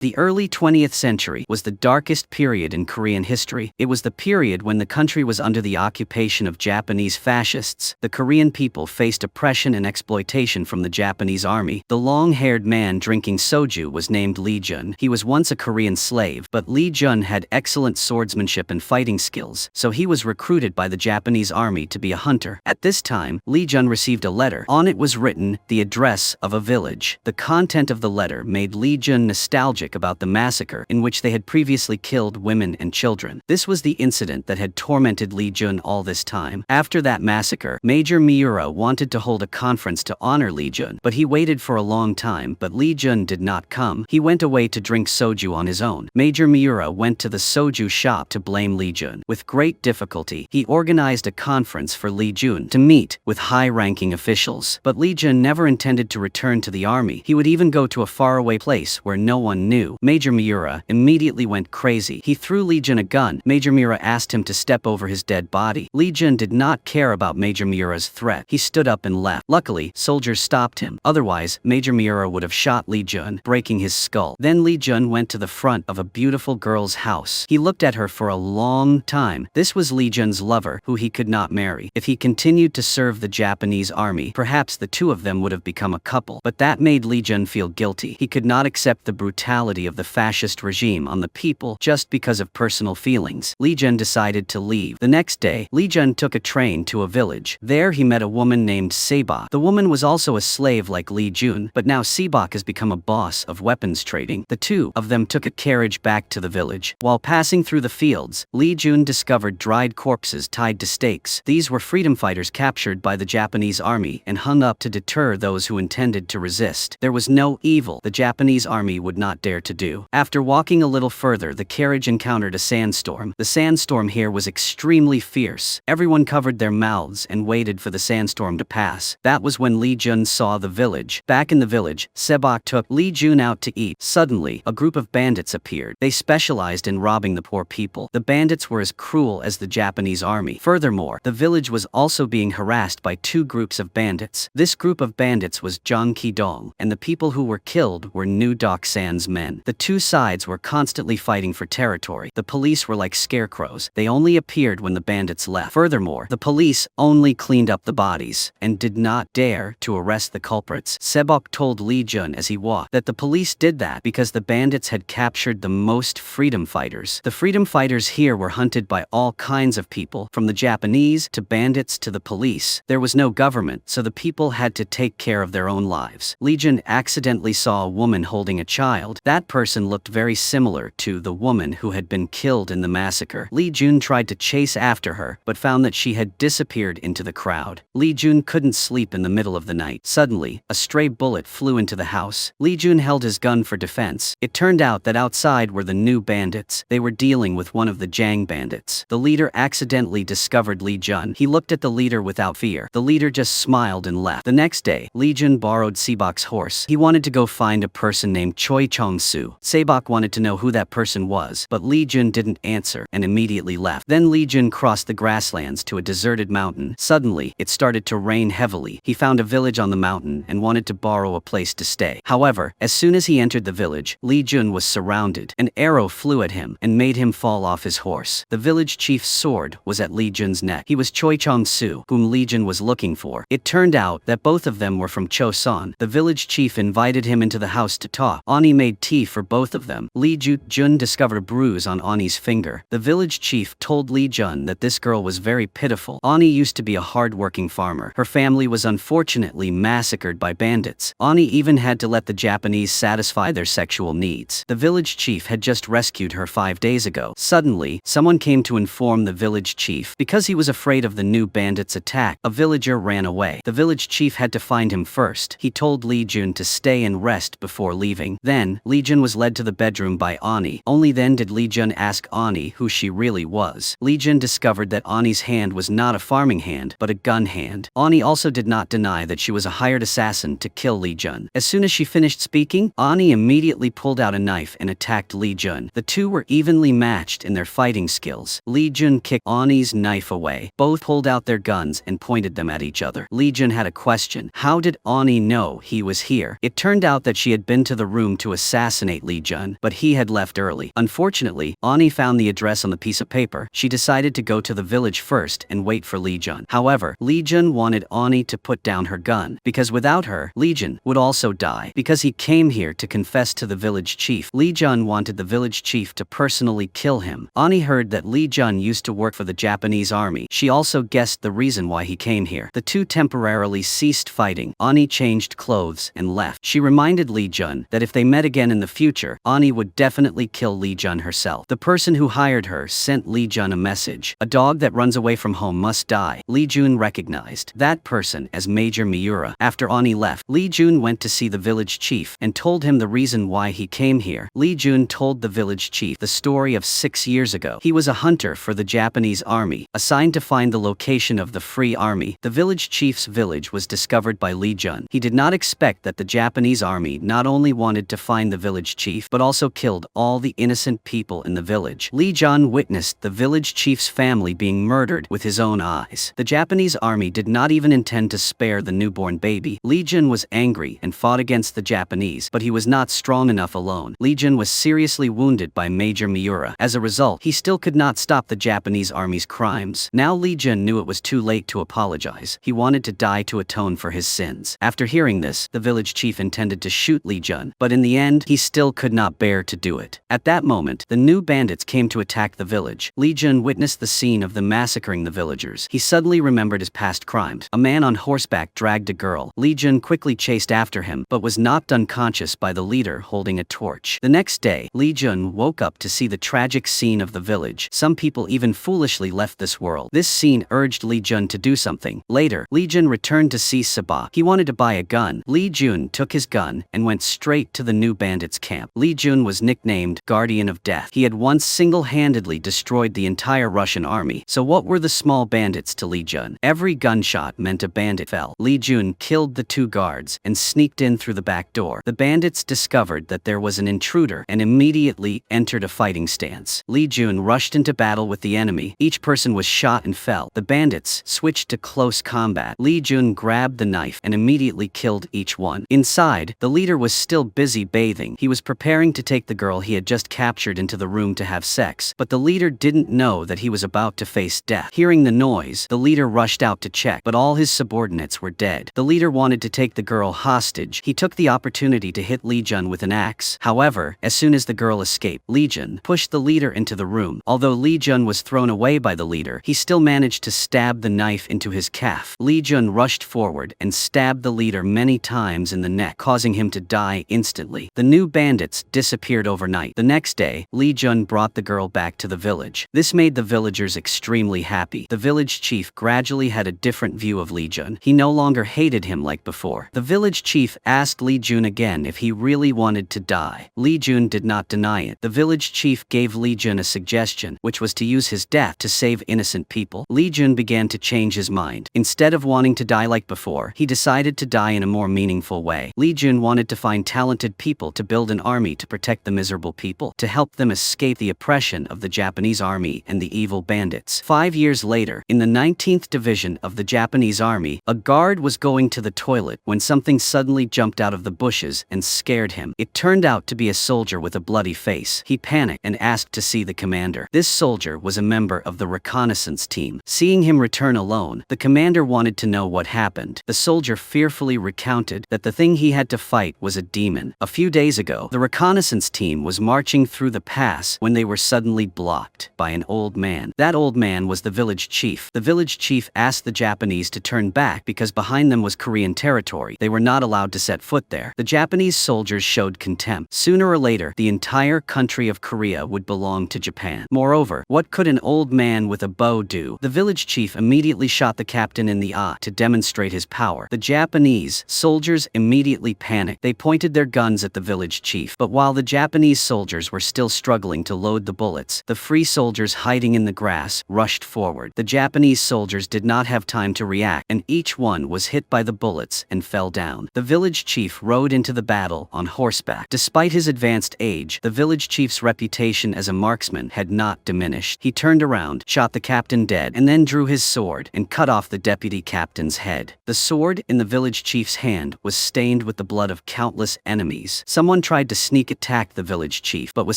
The early 20th century was the darkest period in Korean history. It was the period when the country was under the occupation of Japanese fascists. The Korean people faced oppression and exploitation from the Japanese army. The long-haired man drinking soju was named Lee Jun. He was once a Korean slave, but Lee Jun had excellent swordsmanship and fighting skills, so he was recruited by the Japanese army to be a hunter. At this time, Lee Jun received a letter. On it was written, "The address of a village." The content of the letter made Lee Jun nostalgic about the massacre in which they had previously killed women and children. This was the incident that had tormented Lee Jun all this time. After that massacre, Major Miura wanted to hold a conference to honor Lee Jun, but he waited for a long time, but Lee Jun did not come. He went away to drink soju on his own. Major Miura went to the soju shop to blame Lee Jun. With great difficulty, he organized a conference for Lee Jun to meet with high-ranking officials. But Lee Jun never intended to return to the army. He would even go to a faraway place where no one knew. Major Miura immediately went crazy. He threw Lee Jun a gun. Major Miura asked him to step over his dead body. Lee Jun did not care about Major Miura's threat. He stood up and left. Luckily, soldiers stopped him. Otherwise, Major Miura would have shot Lee Jun, breaking his skull. Then Lee Jun went to the front of a beautiful girl's house. He looked at her for a long time. This was Lee Jun's lover, who he could not marry. If he continued to serve the Japanese army, perhaps the two of them would have become a couple. But that made Lee Jun feel guilty. He could not accept the brutality of the fascist regime on the people just because of personal feelings. Lee Jun decided to leave. The next day, Lee Jun took a train to a village. There he met a woman named Sebok. The woman was also a slave like Lee Jun, but now Sebok has become a boss of weapons trading. The two of them took a carriage back to the village. While passing through the fields, Lee Jun discovered dried corpses tied to stakes. These were freedom fighters captured by the Japanese army and hung up to deter those who intended to resist. There was no evil the Japanese army would not dare to do. After walking a little further, the carriage encountered a sandstorm. The sandstorm here was extremely fierce. Everyone covered their mouths and waited for the sandstorm to pass. That was when Lee Jun saw the village. Back in the village, Sebok took Lee Jun out to eat. Suddenly, a group of bandits appeared. They specialized in robbing the poor people. The bandits were as cruel as the Japanese army. Furthermore, the village was also being harassed by two groups of bandits. This group of bandits was Jongki-dong, and the people who were killed were New Doksan's men. The two sides were constantly fighting for territory. The police were like scarecrows. They only appeared when the bandits left. Furthermore, the police only cleaned up the bodies and did not dare to arrest the culprits. Sebok told Lee Jun as he walked that the police did that because the bandits had captured the most freedom fighters. The freedom fighters here were hunted by all kinds of people, from the Japanese to bandits to the police. There was no government, so the people had to take care of their own lives. Lee Jun accidentally saw a woman holding a child. That person looked very similar to the woman who had been killed in the massacre. Lee Jun tried to chase after her, but found that she had disappeared into the crowd. Lee Jun couldn't sleep in the middle of the night. Suddenly, a stray bullet flew into the house. Lee Jun held his gun for defense. It turned out that outside were the new bandits. They were dealing with one of the Jang bandits. The leader accidentally discovered Lee Jun. He looked at the leader without fear. The leader just smiled and left. The next day, Lee Jun borrowed Sebok's horse. He wanted to go find a person named Choi Chong-soo. Sebok wanted to know who that person was, but Lee Jun didn't answer and immediately left. Then Lee Jun crossed the grasslands to a deserted mountain. Suddenly, it started to rain heavily. He found a village on the mountain and wanted to borrow a place to stay. However, as soon as he entered the village, Lee Jun was surrounded. An arrow flew at him and made him fall off his horse. The village chief's sword was at Lee Jun's neck. He was Choi Chong-soo, whom Lee Jun was looking for. It turned out that both of them were from Choson. The village chief invited him into the house to talk. Ani made tea for both of them. Lee Jun discovered a bruise on Ani's finger. The village chief told Lee Jun that this girl was very pitiful. Ani used to be a hard-working farmer. Her family was unfortunately massacred by bandits. Ani even had to let the Japanese satisfy their sexual needs. The village chief had just rescued her 5 days ago. Suddenly, someone came to inform the village chief. Because he was afraid of the new bandits' attack, a villager ran away. The village chief had to find him first. He told Lee Jun to stay and rest before leaving. Then, Lee Jun was led to the bedroom by Ani. Only then did Lee Jun ask Ani who she really was. Lee Jun discovered that Ani's hand was not a farming hand, but a gun hand. Ani also did not deny that she was a hired assassin to kill Lee Jun. As soon as she finished speaking, Ani immediately pulled out a knife and attacked Lee Jun. The two were evenly matched in their fighting skills. Lee Jun kicked Ani's knife away. Both pulled out their guns and pointed them at each other. Lee Jun had a question. How did Ani know he was here? It turned out that she had been to the room to assassinate assassinate Li Jun, but he had left early. Unfortunately, Ani found the address on the piece of paper. She decided to go to the village first and wait for Li Jun. However, Li Jun wanted Ani to put down her gun, because without her, Li Jun would also die. Because he came here to confess to the village chief, Li Jun wanted the village chief to personally kill him. Ani heard that Li Jun used to work for the Japanese army. She also guessed the reason why he came here. The two temporarily ceased fighting. Ani changed clothes and left. She reminded Li Jun that if they met again in the future, Ani would definitely kill Li Jun herself. The person who hired her sent Li Jun a message. A dog that runs away from home must die. Li Jun recognized that person as Major Miura. After Ani left, Li Jun went to see the village chief and told him the reason why he came here. Li Jun told the village chief the story of 6 years ago. He was a hunter for the Japanese army, assigned to find the location of the Free Army. The village chief's village was discovered by Li Jun. He did not expect that the Japanese army not only wanted to find the village chief, but also killed all the innocent people in the village. Li Jun witnessed the village chief's family being murdered with his own eyes. The Japanese army did not even intend to spare the newborn baby. Li Jun was angry and fought against the Japanese, but he was not strong enough alone. Li Jun was seriously wounded by Major Miura. As a result, he still could not stop the Japanese army's crimes. Now Li Jun knew it was too late to apologize. He wanted to die to atone for his sins. After hearing this, the village chief intended to shoot Li Jun, but in the end, he still could not bear to do it. At that moment, the new bandits came to attack the village. Li Jun witnessed the scene of them massacring the villagers. He suddenly remembered his past crimes. A man on horseback dragged a girl. Li Jun quickly chased after him, but was knocked unconscious by the leader holding a torch. The next day, Li Jun woke up to see the tragic scene of the village. Some people even foolishly left this world. This scene urged Li Jun to do something. Later, Li Jun returned to see Sabah. He wanted to buy a gun. Li Jun took his gun and went straight to the new bandits' camp. Li Jun was nicknamed Guardian of Death. He had once single-handedly destroyed the entire Russian army. So what were the small bandits to Li Jun? Every gunshot meant a bandit fell. Li Jun killed the 2 guards and sneaked in through the back door. The bandits discovered that there was an intruder and immediately entered a fighting stance. Li Jun rushed into battle with the enemy. Each person was shot and fell. The bandits switched to close combat. Li Jun grabbed the knife and immediately killed each one. Inside, the leader was still busy bathing. He was preparing to take the girl he had just captured into the room to have sex, but the leader didn't know that he was about to face death. Hearing the noise, the leader rushed out to check, but all his subordinates were dead. The leader wanted to take the girl hostage. He took the opportunity to hit Li Jun with an axe. However, as soon as the girl escaped, Li Jun pushed the leader into the room. Although Li Jun was thrown away by the leader, he still managed to stab the knife into his calf. Li Jun rushed forward and stabbed the leader many times in the neck, causing him to die instantly. The new bandits disappeared overnight. The next day, Li Jun brought the girl back to the village. This made the villagers extremely happy. The village chief gradually had a different view of Li Jun. He no longer hated him like before. The village chief asked Li Jun again if he really wanted to die. Li Jun did not deny it. The village chief gave Li Jun a suggestion, which was to use his death to save innocent people. Li Jun began to change his mind. Instead of wanting to die like before, he decided to die in a more meaningful way. Li Jun wanted to find talented people to build an army to protect the miserable people, to help them escape the oppression of the Japanese army and the evil bandits. 5 years later, in the 19th Division of the Japanese army, a guard was going to the toilet when something suddenly jumped out of the bushes and scared him. It turned out to be a soldier with a bloody face. He panicked and asked to see the commander. This soldier was a member of the reconnaissance team. Seeing him return alone, the commander wanted to know what happened. The soldier fearfully recounted that the thing he had to fight was a demon. A few days ago, the reconnaissance team was marching through the pass when they were suddenly blocked by an old man. That old man was the village chief. The village chief asked the Japanese to turn back because behind them was Korean territory. They were not allowed to set foot there. The Japanese soldiers showed contempt. Sooner or later, the entire country of Korea would belong to Japan. Moreover, what could an old man with a bow do? The village chief immediately shot the captain in the eye to demonstrate his power. The Japanese soldiers immediately panicked. They pointed their guns at the village chief. But while the Japanese soldiers were still struggling to load the bullets, the free soldiers hiding in the grass rushed forward. The Japanese soldiers did not have time to react, and each one was hit by the bullets and fell down. The village chief rode into the battle on horseback. Despite his advanced age, the village chief's reputation as a marksman had not diminished. He turned around, shot the captain dead, and then drew his sword and cut off the deputy captain's head. The sword in the village chief's hand was stained with the blood of countless enemies. Someone Someone tried to sneak attack the village chief but was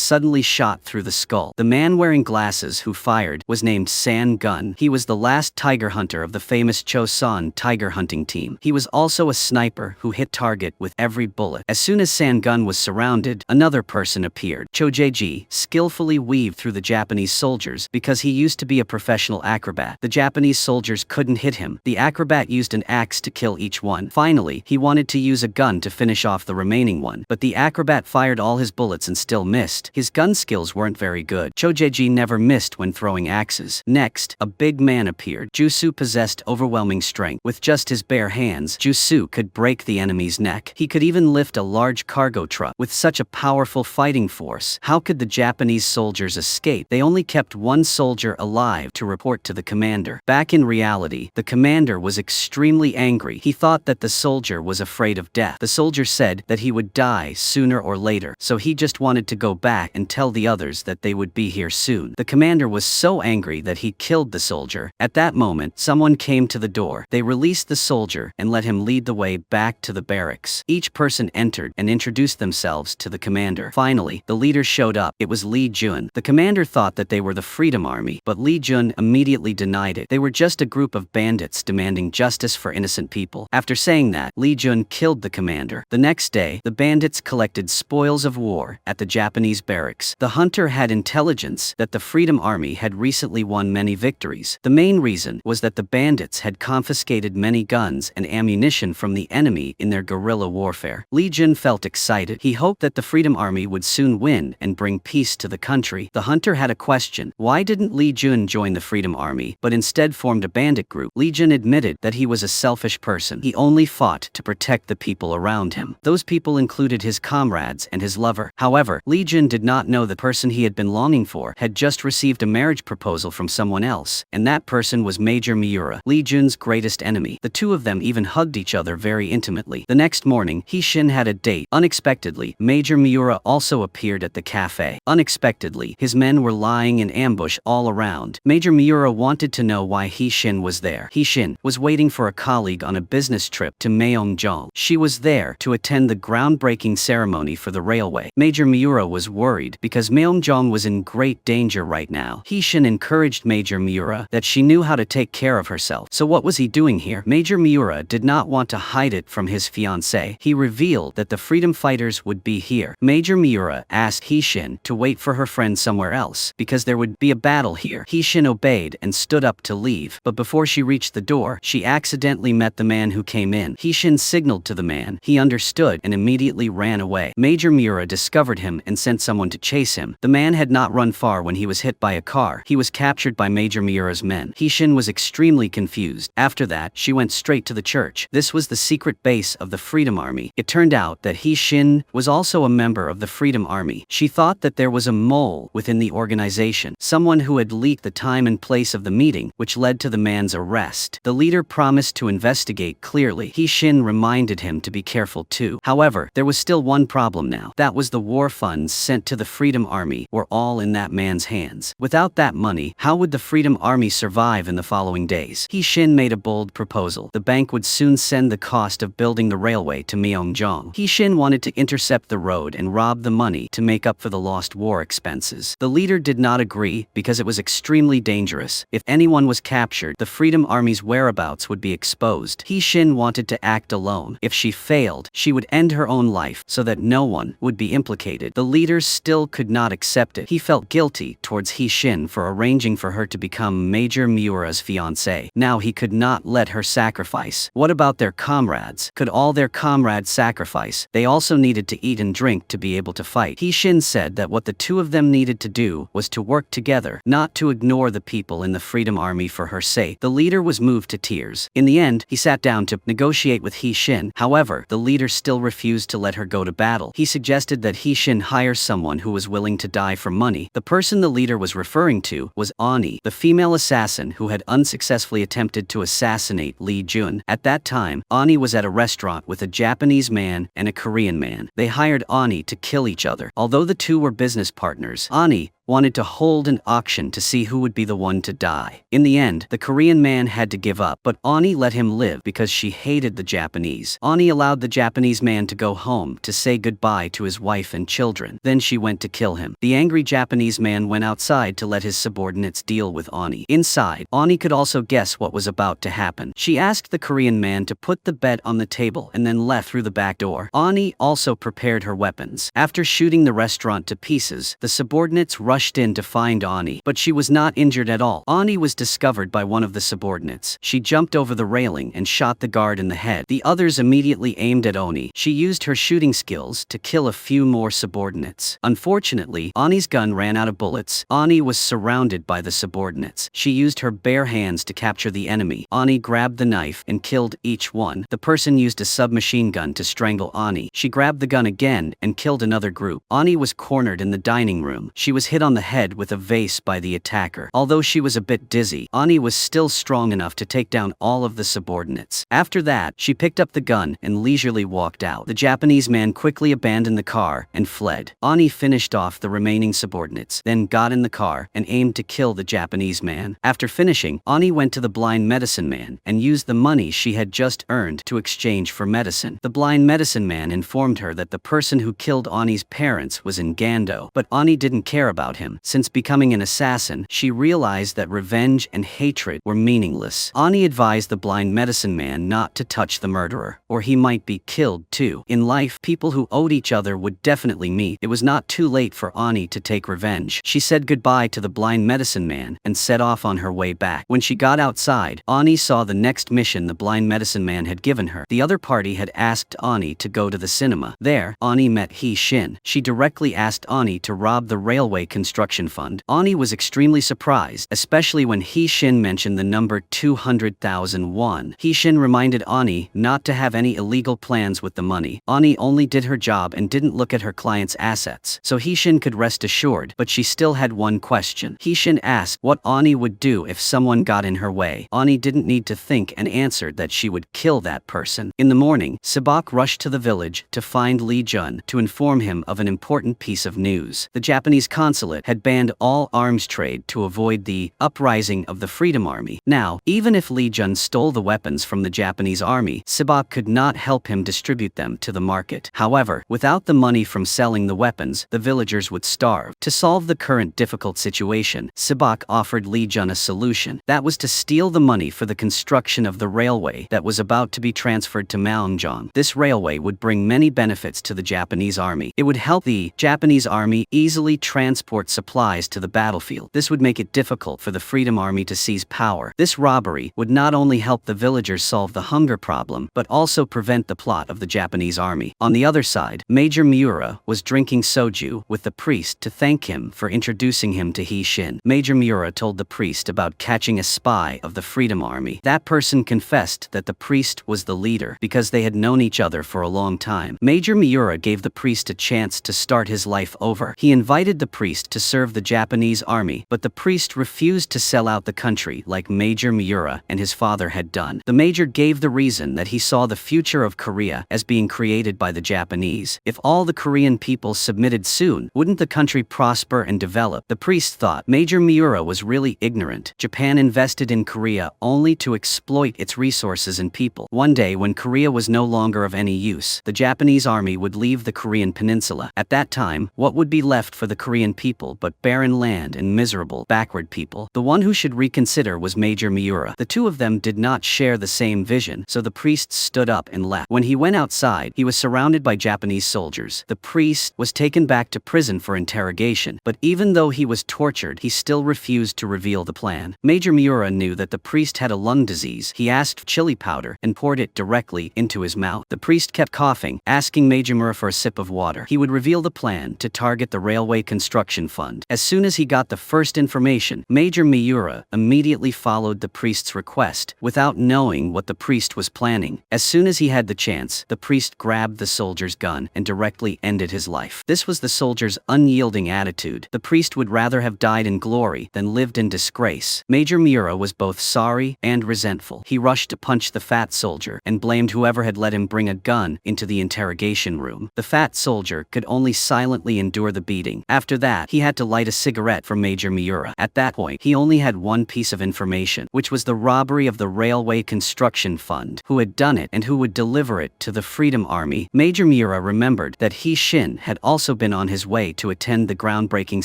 suddenly shot through the skull. The man wearing glasses who fired was named San Gun. He was the last tiger hunter of the famous Chosun tiger hunting team. He was also a sniper who hit target with every bullet. As soon as San Gun was surrounded, another person appeared. Chojeji skillfully weaved through the Japanese soldiers because he used to be a professional acrobat. The Japanese soldiers couldn't hit him. The acrobat used an axe to kill each one. Finally, he wanted to use a gun to finish off the remaining one, but the acrobat fired all his bullets and still missed. His gun skills weren't very good. Chojeji never missed when throwing axes. Next, a big man appeared. Jusu possessed overwhelming strength. With just his bare hands, Jusu could break the enemy's neck. He could even lift a large cargo truck. With such a powerful fighting force, how could the Japanese soldiers escape? They only kept one soldier alive to report to the commander. Back in reality, the commander was extremely angry. He thought that the soldier was afraid of death. The soldier said that he would die sooner or later, so he just wanted to go back and tell the others that they would be here soon. The commander was so angry that he killed the soldier. At that moment, someone came to the door. They released the soldier and let him lead the way back to the barracks. Each person entered and introduced themselves to the commander. Finally, the leader showed up. It was Li Jun. The commander thought that they were the Freedom Army, but Li Jun immediately denied it. They were just a group of bandits demanding justice for innocent people. After saying that, Li Jun killed the commander. The next day, the bandits collected spoils of war at the Japanese barracks. The hunter had intelligence that the Freedom Army had recently won many victories. The main reason was that the bandits had confiscated many guns and ammunition from the enemy in their guerrilla warfare. Li Jun felt excited. He hoped that the Freedom Army would soon win and bring peace to the country. The hunter had a question. Why didn't Li Jun join the Freedom Army, but instead formed a bandit group? Li Jun admitted that he was a selfish person. He only fought to protect the people around him. Those people included his comrades and his lover. However, Li Jun did not know the person he had been longing for had just received a marriage proposal from someone else, and that person was Major Miura, Li Jun's greatest enemy. The two of them even hugged each other very intimately. The next morning, Hishin had a date. Unexpectedly, Major Miura also appeared at the cafe. Unexpectedly, his men were lying in ambush all around. Major Miura wanted to know why Hishin was there. Hishin was waiting for a colleague on a business trip to Myeongjong. She was there to attend the groundbreaking ceremony for the railway. Major Miura was worried because Myeongjong was in great danger right now. Hishin encouraged Major Miura that she knew how to take care of herself. So what was he doing here? Major Miura did not want to hide it from his fiancée. He revealed that the freedom fighters would be here. Major Miura asked Hishin to wait for her friend somewhere else because there would be a battle here. Hishin obeyed and stood up to leave, but before she reached the door, she accidentally met the man who came in. Hishin signaled to the man. He understood and immediately ran away. Major Miura discovered him and sent someone to chase him. The man had not run far when he was hit by a car. He was captured by Major Miura's men. Hishin was extremely confused. After that, she went straight to the church. This was the secret base of the Freedom Army. It turned out that Hishin was also a member of the Freedom Army. She thought that there was a mole within the organization, someone who had leaked the time and place of the meeting, which led to the man's arrest. The leader promised to investigate clearly. Hishin reminded him to be careful too. However, there was still one problem now. That was the war funds sent to the Freedom Army were all in that man's hands. Without that money, how would the Freedom Army survive in the following days? Hishin made a bold proposal. The bank would soon send the cost of building the railway to Myeongjong. Hishin wanted to intercept the road and rob the money to make up for the lost war expenses. The leader did not agree because it was extremely dangerous. If anyone was captured, the Freedom Army's whereabouts would be exposed. Hishin wanted to act alone. If she failed, she would end her own life so that no one would be implicated. The leader still could not accept it. He felt guilty towards Hishin for arranging for her to become Major Miura's fiancée. Now he could not let her sacrifice. What about their comrades? Could all their comrades sacrifice? They also needed to eat and drink to be able to fight. Hishin said that what the two of them needed to do was to work together, not to ignore the people in the Freedom Army for her sake. The leader was moved to tears. In the end, he sat down to negotiate with Hishin. However, the leader still refused to let her go to battle. He suggested that Hishin hire someone who was willing to die for money. The person the leader was referring to was Ani, the female assassin who had unsuccessfully attempted to assassinate Li Jun. At that time, Ani was at a restaurant with a Japanese man and a Korean man. They hired Ani to kill each other. Although the two were business partners, Ani wanted to hold an auction to see who would be the one to die. In the end, the Korean man had to give up, but Ani let him live because she hated the Japanese. Ani allowed the Japanese man to go home to say goodbye to his wife and children. Then she went to kill him. The angry Japanese man went outside to let his subordinates deal with Ani. Inside, Ani could also guess what was about to happen. She asked the Korean man to put the bet on the table and then left through the back door. Ani also prepared her weapons. After shooting the restaurant to pieces, the subordinates rushed in to find Ani, but she was not injured at all. Ani was discovered by one of the subordinates. She jumped over the railing and shot the guard in the head. The others immediately aimed at Ani. She used her shooting skills to kill a few more subordinates. Unfortunately, Ani's gun ran out of bullets. Ani was surrounded by the subordinates. She used her bare hands to capture the enemy. Ani grabbed the knife and killed each one. The person used a submachine gun to strangle Ani. She grabbed the gun again and killed another group. Ani was cornered in the dining room. She was hit on the head with a vase by the attacker. Although she was a bit dizzy, Ani was still strong enough to take down all of the subordinates. After that, she picked up the gun and leisurely walked out. The Japanese man quickly abandoned the car and fled. Ani finished off the remaining subordinates, then got in the car and aimed to kill the Japanese man. After finishing, Ani went to the blind medicine man and used the money she had just earned to exchange for medicine. The blind medicine man informed her that the person who killed Ani's parents was in Gando, but Ani didn't care about him. Since becoming an assassin, she realized that revenge and hatred were meaningless. Ani advised the blind medicine man not to touch the murderer, or he might be killed too. In life, people who owed each other would definitely meet. It was not too late for Ani to take revenge. She said goodbye to the blind medicine man and set off on her way back. When she got outside, Ani saw the next mission the blind medicine man had given her. The other party had asked Ani to go to the cinema. There, Ani met He Shin. She directly asked Ani to rob the railway construction fund. Ani was extremely surprised, especially when He Shin mentioned the number 200,000 won. He Shin reminded Ani not to have any illegal plans with the money. Ani only did her job and didn't look at her client's assets, so He Shin could rest assured, but she still had one question. He Shin asked what Ani would do if someone got in her way. Ani didn't need to think and answered that she would kill that person. In the morning, Sabak rushed to the village to find Lee Jun to inform him of an important piece of news. The Japanese consulate had banned all arms trade to avoid the uprising of the Freedom Army. Now, even if Lee Jun stole the weapons from the Japanese army, Sabak could not help him distribute them to the market. However, without the money from selling the weapons, the villagers would starve. To solve the current difficult situation, Sabak offered Lee Jun a solution. That was to steal the money for the construction of the railway that was about to be transferred to Maungjong. This railway would bring many benefits to the Japanese army. It would help the Japanese army easily transport supplies to the battlefield. This would make it difficult for the Freedom Army to seize power. This robbery would not only help the villagers solve the hunger problem, but also prevent the plot of the Japanese army. On the other side, Major Miura was drinking soju with the priest to thank him for introducing him to He Shin. Major Miura told the priest about catching a spy of the Freedom Army. That person confessed that the priest was the leader because they had known each other for a long time. Major Miura gave the priest a chance to start his life over. He invited the priest to serve the Japanese army, but the priest refused to sell out the country like Major Miura and his father had done. The major gave the reason that he saw the future of Korea as being created by the Japanese. If all the Korean people submitted soon, wouldn't the country prosper and develop? The priest thought Major Miura was really ignorant. Japan invested in Korea only to exploit its resources and people. One day, when Korea was no longer of any use, the Japanese army would leave the Korean peninsula. At that time, what would be left for the Korean people but barren land and miserable, backward people? The one who should reconsider was Major Miura. The two of them did not share the same vision, so the priest stood up and left. When he went outside, he was surrounded by Japanese soldiers. The priest was taken back to prison for interrogation, but even though he was tortured, he still refused to reveal the plan. Major Miura knew that the priest had a lung disease. He asked for chili powder and poured it directly into his mouth. The priest kept coughing, asking Major Miura for a sip of water. He would reveal the plan to target the railway construction fund. As soon as he got the first information, Major Miura immediately followed the priest's request, without knowing what the priest was planning. As soon as he had the chance, the priest grabbed the soldier's gun and directly ended his life. This was the soldier's unyielding attitude. The priest would rather have died in glory than lived in disgrace. Major Miura was both sorry and resentful. He rushed to punch the fat soldier and blamed whoever had let him bring a gun into the interrogation room. The fat soldier could only silently endure the beating. After that, he had to light a cigarette for Major Miura. At that point, he only had one piece of information, which was the robbery of the Railway Construction Fund, who had done it and who would deliver it to the Freedom Army. Major Miura remembered that He Shin had also been on his way to attend the groundbreaking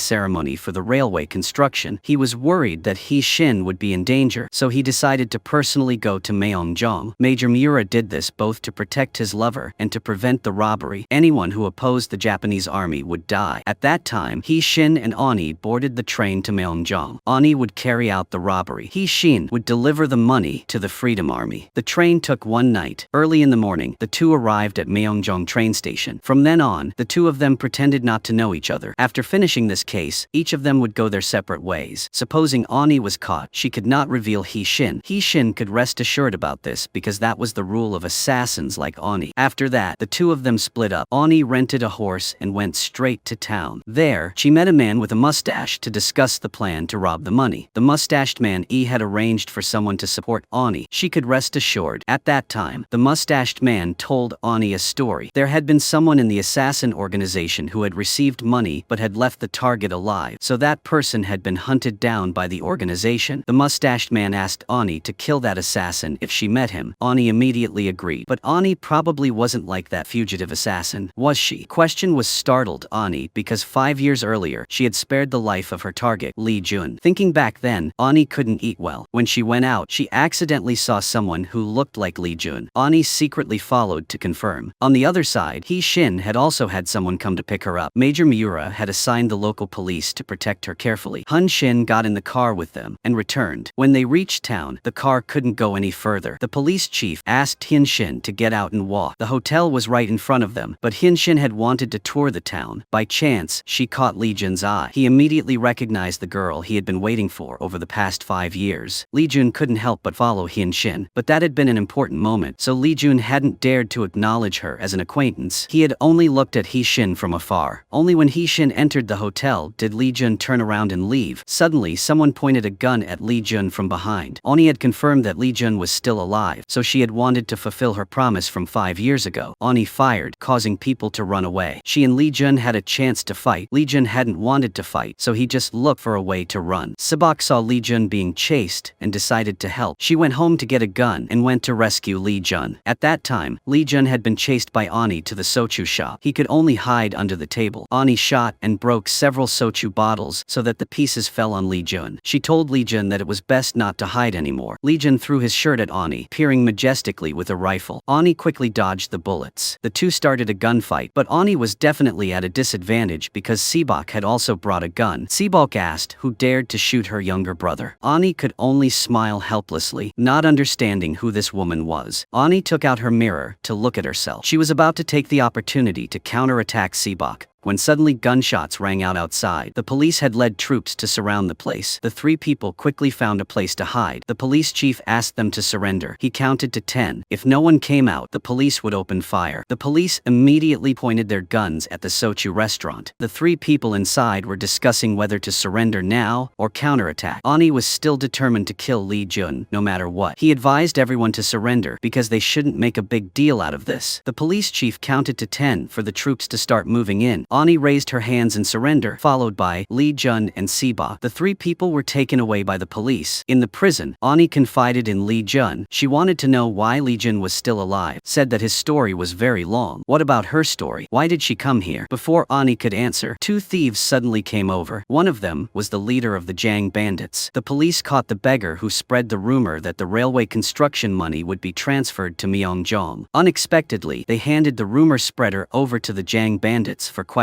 ceremony for the railway construction. He was worried that He Shin would be in danger, so he decided to personally go to Myeongjong. Major Miura did this both to protect his lover and to prevent the robbery. Anyone who opposed the Japanese army would die. At that time, He Shin and Ani boarded the train to Myeongjong. Ani would carry out the robbery. He Shin would deliver the money to the Freedom Army. The train took one night. Early in the morning, the two arrived at Myeongjong train station. From then on, the two of them pretended not to know each other. After finishing this case, each of them would go their separate ways. Supposing Ani was caught, she could not reveal He Shin. He Shin could rest assured about this because that was the rule of assassins like Ani. After that, the two of them split up. Ani rented a horse and went straight to town. There, she met a man with a mustache to discuss the plan to rob the money. The mustached man had arranged for someone to support Ani. She could rest assured. At that time, the mustached man told Ani a story. There had been someone in the assassin organization who had received money but had left the target alive, so that person had been hunted down by the organization. The mustached man asked Ani to kill that assassin if she met him. Ani immediately agreed, but Ani probably wasn't like that fugitive assassin, was she? Question was startled Ani because 5 years earlier, she had spared the life of her target, Lee Jun. Thinking back then, Ani couldn't eat well. When she went out, she accidentally saw someone who looked like Lee Jun. Ani secretly followed to confirm. On the other side, He Shin had also had someone come to pick her up. Major Miura had assigned the local police to protect her carefully. Hun Shin got in the car with them and returned. When they reached town, the car couldn't go any further. The police chief asked Hin Shin to get out and walk. The hotel was right in front of them, but Hin Shin had wanted to tour the town. By chance, she caught Lee Jun's eye. He immediately recognized the girl he had been waiting for over the past 5 years. Lee Jun couldn't help but follow Hin Shin, but that had been an important moment, so Lee Jun hadn't dared to acknowledge her as an acquaintance. He had only looked at He Shin from afar. Only when He Shin entered the hotel did Lee Jun turn around and leave. Suddenly, someone pointed a gun at Lee Jun from behind. Oni had confirmed that Lee Jun was still alive, so she had wanted to fulfill her promise from 5 years ago. Oni fired, causing people to run away. She and Lee Jun had a chance to fight. Lee Jun hadn't wanted to fight, so he just looked for a way to run. Sibok saw Lee Jun being chased and decided to help. She went home to get a gun and went to rescue Lee Jun. At that time, Lee Jun had been chased by Ani to the sochu shop. He could only hide under the table. Ani shot and broke several sochu bottles so that the pieces fell on Lee Jun. She told Lee Jun that it was best not to hide anymore. Lee Jun threw his shirt at Ani, peering majestically with a rifle. Ani quickly dodged the bullets. The two started a gunfight, but Ani was definitely at a disadvantage because Sibok had also brought a gun. Sibok asked who dared to shoot her younger brother. Ani could only smile helplessly, not understanding who this woman was. Ani took out her mirror to look at herself. She was about to take the opportunity to counterattack Sibok, when suddenly gunshots rang out outside. The police had led troops to surround the place. The three people quickly found a place to hide. The police chief asked them to surrender. He counted to 10. If no one came out, the police would open fire. The police immediately pointed their guns at the sochu restaurant. The three people inside were discussing whether to surrender now or counterattack. Ani was still determined to kill Lee Jun, no matter what. He advised everyone to surrender because they shouldn't make a big deal out of this. The police chief counted to 10 for the troops to start moving in. Ani raised her hands in surrender, followed by Lee Jun and Sibok. The three people were taken away by the police. In the prison, Ani confided in Lee Jun. She wanted to know why Lee Jun was still alive, said that his story was very long. What about her story? Why did she come here? Before Ani could answer, two thieves suddenly came over. One of them was the leader of the Jang bandits. The police caught the beggar who spread the rumor that the railway construction money would be transferred to Myeongjong. Unexpectedly, they handed the rumor spreader over to the Jang bandits for questioning.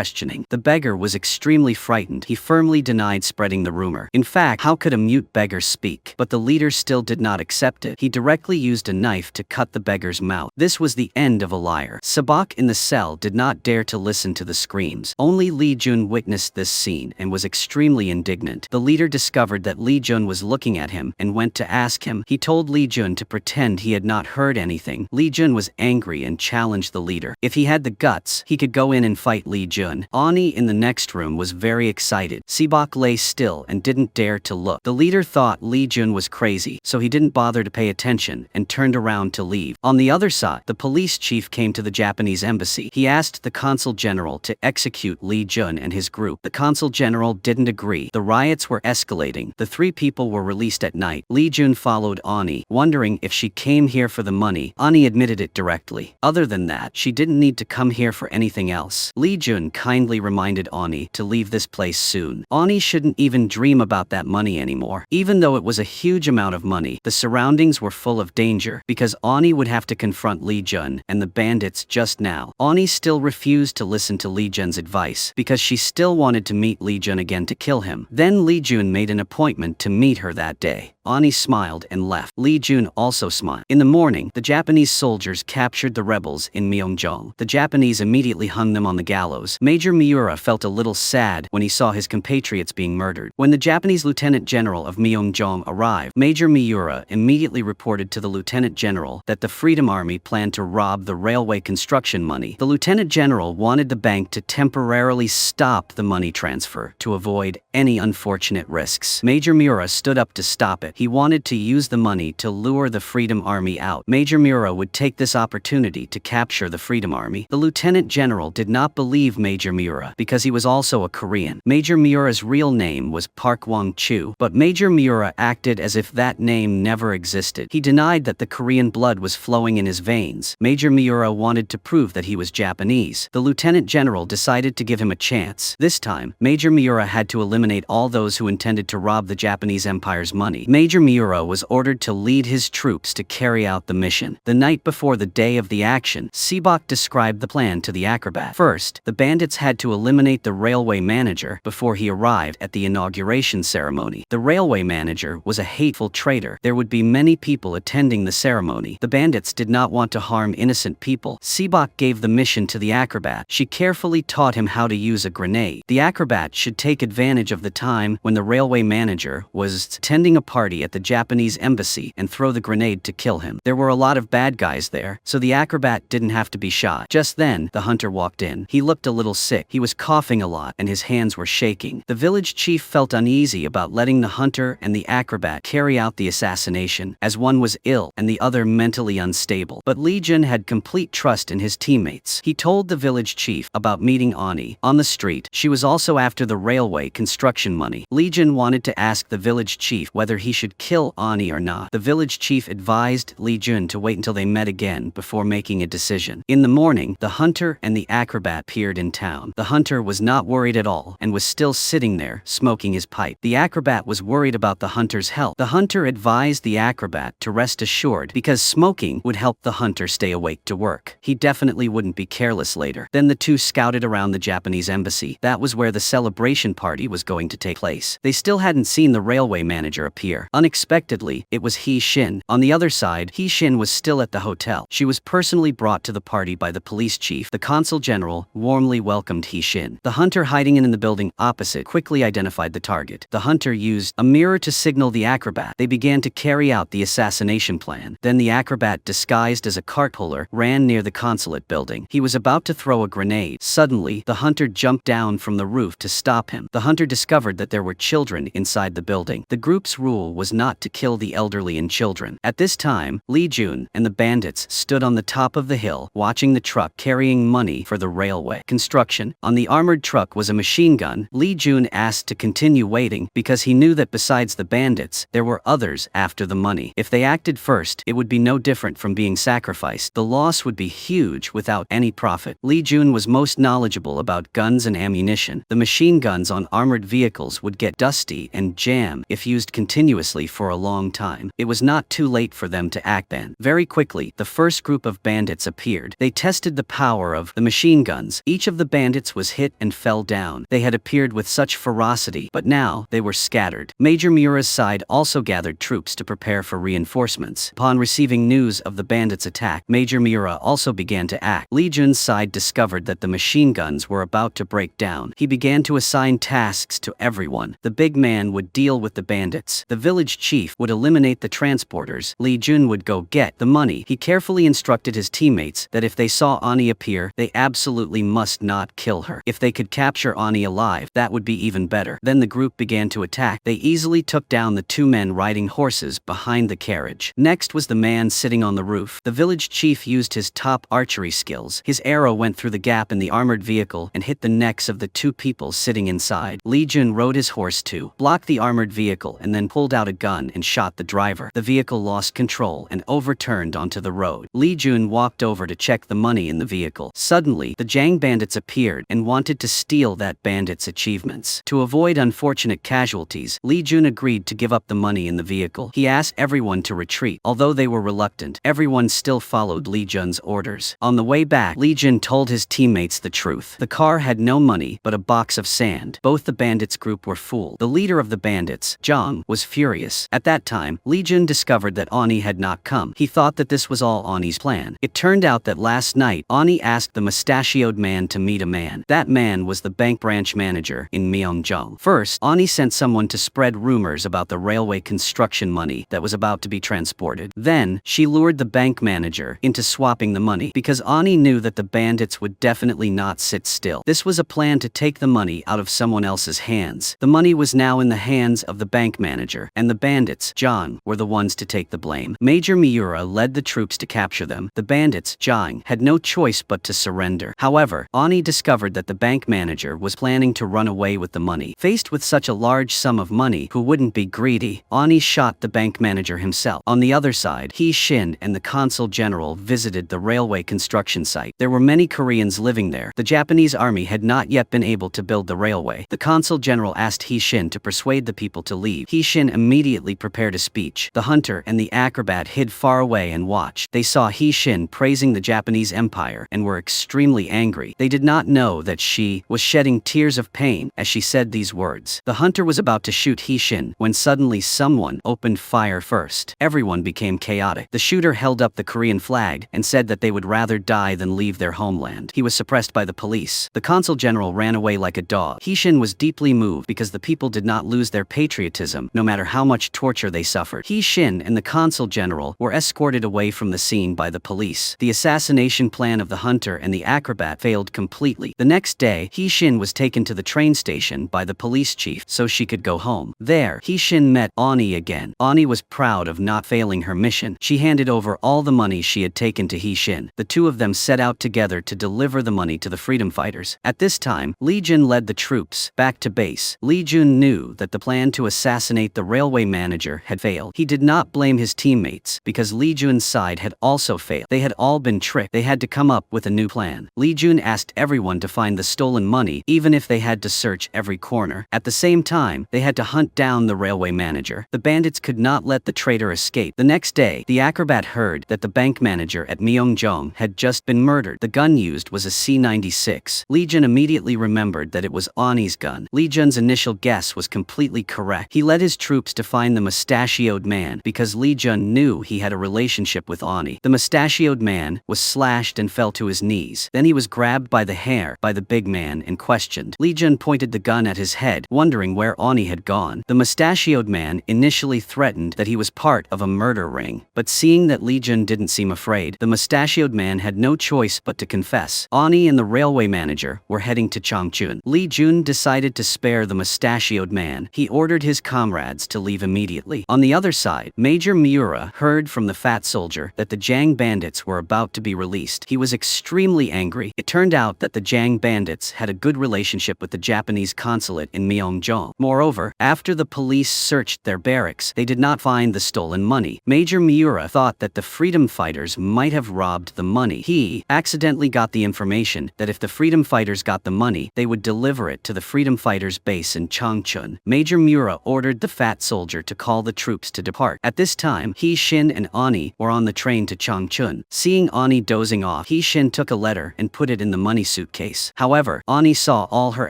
The beggar was extremely frightened. He firmly denied spreading the rumor. In fact, how could a mute beggar speak? But the leader still did not accept it. He directly used a knife to cut the beggar's mouth. This was the end of a liar. Sibok in the cell did not dare to listen to the screams. Only Lee Jun witnessed this scene and was extremely indignant. The leader discovered that Lee Jun was looking at him and went to ask him. He told Lee Jun to pretend he had not heard anything. Lee Jun was angry and challenged the leader. If he had the guts, he could go in and fight Lee Jun. Jun. Ani in the next room was very excited. Sibok lay still and didn't dare to look. The leader thought Lee Jun was crazy, so he didn't bother to pay attention and turned around to leave. On the other side, the police chief came to the Japanese embassy. He asked the consul general to execute Lee Jun and his group. The consul general didn't agree. The riots were escalating. The 3 people were released at night. Lee Jun followed Ani, wondering if she came here for the money. Ani admitted it directly. Other than that, she didn't need to come here for anything else. Lee Jun kindly reminded Ani to leave this place soon. Ani shouldn't even dream about that money anymore. Even though it was a huge amount of money, the surroundings were full of danger because Ani would have to confront Lee Jun and the bandits just now. Ani still refused to listen to Lee Jun's advice because she still wanted to meet Lee Jun again to kill him. Then Lee Jun made an appointment to meet her that day. Ani smiled and left. Lee Jun also smiled. In the morning, the Japanese soldiers captured the rebels in Myeongjong. The Japanese immediately hung them on the gallows. Major Miura felt a little sad when he saw his compatriots being murdered. When the Japanese Lieutenant General of Myeongjong arrived, Major Miura immediately reported to the Lieutenant General that the Freedom Army planned to rob the railway construction money. The Lieutenant General wanted the bank to temporarily stop the money transfer to avoid any unfortunate risks. Major Miura stood up to stop it. He wanted to use the money to lure the Freedom Army out. Major Miura would take this opportunity to capture the Freedom Army. The Lieutenant General did not believe Major Miura because he was also a Korean. Major Miura's real name was Park Wong-chu, but Major Miura acted as if that name never existed. He denied that the Korean blood was flowing in his veins. Major Miura wanted to prove that he was Japanese. The Lieutenant General decided to give him a chance. This time, Major Miura had to eliminate all those who intended to rob the Japanese Empire's money. Major Miura was ordered to lead his troops to carry out the mission. The night before the day of the action, Sibok described the plan to the acrobat. First, the bandits had to eliminate the railway manager before he arrived at the inauguration ceremony. The railway manager was a hateful traitor. There would be many people attending the ceremony. The bandits did not want to harm innocent people. Sibok gave the mission to the acrobat. She carefully taught him how to use a grenade. The acrobat should take advantage of the time when the railway manager was attending a party at the Japanese embassy and throw the grenade to kill him. There were a lot of bad guys there, so the acrobat didn't have to be shy. Just then, the hunter walked in. He looked a little sick. He was coughing a lot and his hands were shaking. The village chief felt uneasy about letting the hunter and the acrobat carry out the assassination, as one was ill and the other mentally unstable. But Lee Jun had complete trust in his teammates. He told the village chief about meeting Ani on the street. She was also after the railway construction money. Lee Jun wanted to ask the village chief whether he should kill Ani or not. The village chief advised Lee Jun to wait until they met again before making a decision. In the morning, the hunter and the acrobat appeared in town. The hunter was not worried at all and was still sitting there, smoking his pipe. The acrobat was worried about the hunter's health. The hunter advised the acrobat to rest assured because smoking would help the hunter stay awake to work. He definitely wouldn't be careless later. Then the two scouted around the Japanese embassy. That was where the celebration party was going to take place. They still hadn't seen the railway manager appear. Unexpectedly, it was He Shin. On the other side, He Shin was still at the hotel. She was personally brought to the party by the police chief. The consul general warmly welcomed He Shin. The hunter hiding in the building opposite quickly identified the target. The hunter used a mirror to signal the acrobat. They began to carry out the assassination plan. Then the acrobat, disguised as a cart puller, ran near the consulate building. He was about to throw a grenade. Suddenly, the hunter jumped down from the roof to stop him. The hunter discovered that there were children inside the building. The group's rule was not to kill the elderly and children. At this time, Lee Jun and the bandits stood on the top of the hill, watching the truck carrying money for the railway construction. On the armored truck was a machine gun. Lee Jun asked to continue waiting because he knew that besides the bandits, there were others after the money. If they acted first, it would be no different from being sacrificed. The loss would be huge without any profit. Lee Jun was most knowledgeable about guns and ammunition. The machine guns on armored vehicles would get dusty and jam if used continuously for a long time. It was not too late for them to act then. Very quickly, the first group of bandits appeared. They tested the power of the machine guns. Each of the bandits was hit and fell down. They had appeared with such ferocity, but now they were scattered. Major Miura's side also gathered troops to prepare for reinforcements. Upon receiving news of the bandits' attack, Major Miura also began to act. Lee Jun's side discovered that the machine guns were about to break down. He began to assign tasks to everyone. The big man would deal with the bandits. The village village chief would eliminate the transporters, Li Jun would go get the money. He carefully instructed his teammates that if they saw Ani appear, they absolutely must not kill her. If they could capture Ani alive, that would be even better. Then the group began to attack. They easily took down the two men riding horses behind the carriage. Next was the man sitting on the roof. The village chief used his top archery skills. His arrow went through the gap in the armored vehicle and hit the necks of the two people sitting inside. Li Jun rode his horse to block the armored vehicle and then pulled out a gun and shot the driver. The vehicle lost control and overturned onto the road. Li Jun walked over to check the money in the vehicle. Suddenly, the Jiang bandits appeared and wanted to steal that bandit's achievements. To avoid unfortunate casualties, Li Jun agreed to give up the money in the vehicle. He asked everyone to retreat. Although they were reluctant, everyone still followed Li Jun's orders. On the way back, Li Jun told his teammates the truth. The car had no money but a box of sand. Both the bandits group were fooled. The leader of the bandits, Zhang, was furious. At that time, Li Jun discovered that Ani had not come. He thought that this was all Ani's plan. It turned out that last night, Ani asked the mustachioed man to meet a man. That man was the bank branch manager in Myeongjeong. First, Ani sent someone to spread rumors about the railway construction money that was about to be transported. Then, she lured the bank manager into swapping the money because Ani knew that the bandits would definitely not sit still. This was a plan to take the money out of someone else's hands. The money was now in the hands of the bank manager, and the bandits, Zhang, were the ones to take the blame. Major Miura led the troops to capture them. The bandits, Zhang, had no choice but to surrender. However, Ani discovered that the bank manager was planning to run away with the money. Faced with such a large sum of money, who wouldn't be greedy? Ani shot the bank manager himself. On the other side, He Shin and the consul general visited the railway construction site. There were many Koreans living there. The Japanese army had not yet been able to build the railway. The consul general asked He Shin to persuade the people to leave. He Shin immediately prepared a speech. The hunter and the acrobat hid far away and watched. They saw He Shin praising the Japanese Empire and were extremely angry. They did not know that she was shedding tears of pain as she said these words. The hunter was about to shoot He Shin when suddenly someone opened fire first. Everyone became chaotic. The shooter held up the Korean flag and said that they would rather die than leave their homeland. He was suppressed by the police. The consul general ran away like a dog. He Shin was deeply moved because the people did not lose their patriotism no matter how much torture they suffered. He Shin and the consul general were escorted away from the scene by the police. The assassination plan of the hunter and the acrobat failed completely. The next day, He Shin was taken to the train station by the police chief so she could go home. There, He Shin met Ani again. Ani was proud of not failing her mission. She handed over all the money she had taken to He Shin. The two of them set out together to deliver the money to the freedom fighters. At this time, Li Jun led the troops back to base. Li Jun knew that the plan to assassinate the railway manager had failed. He did not blame his teammates because Li Jun's side had also failed. They had all been tricked. They had to come up with a new plan. Li Jun asked everyone to find the stolen money, even if they had to search every corner. At the same time, they had to hunt down the railway manager. The bandits could not let the traitor escape. The next day, the acrobat heard that the bank manager at Myeongjeong had just been murdered. The gun used was a C-96. Li Jun immediately remembered that it was Ani's gun. Li Jun's initial guess was completely correct. He led his troops to find the mustachioed man because Li Jun knew he had a relationship with Ani. The mustachioed man was slashed and fell to his knees. Then he was grabbed by the hair by the big man and questioned. Li Jun pointed the gun at his head, wondering where Ani had gone. The mustachioed man initially threatened that he was part of a murder ring, but seeing that Li Jun didn't seem afraid, the mustachioed man had no choice but to confess. Ani and the railway manager were heading to Changchun. Li Jun decided to spare the mustachioed man. He ordered his comrades to leave immediately. On the other side, Major Miura heard from the fat soldier that the Jiang bandits were about to be released. He was extremely angry. It turned out that the Jiang bandits had a good relationship with the Japanese consulate in Myeongjeong. Moreover, after the police searched their barracks, they did not find the stolen money. Major Miura thought that the freedom fighters might have robbed the money. He accidentally got the information that if the freedom fighters got the money, they would deliver it to the freedom fighters' base in Changchun. Major Miura ordered the fat soldier to call the troops to depart. At this time, He Shin and Ani were on the train to Changchun. Seeing Ani dozing off, He Shin took a letter and put it in the money suitcase. However, Ani saw all her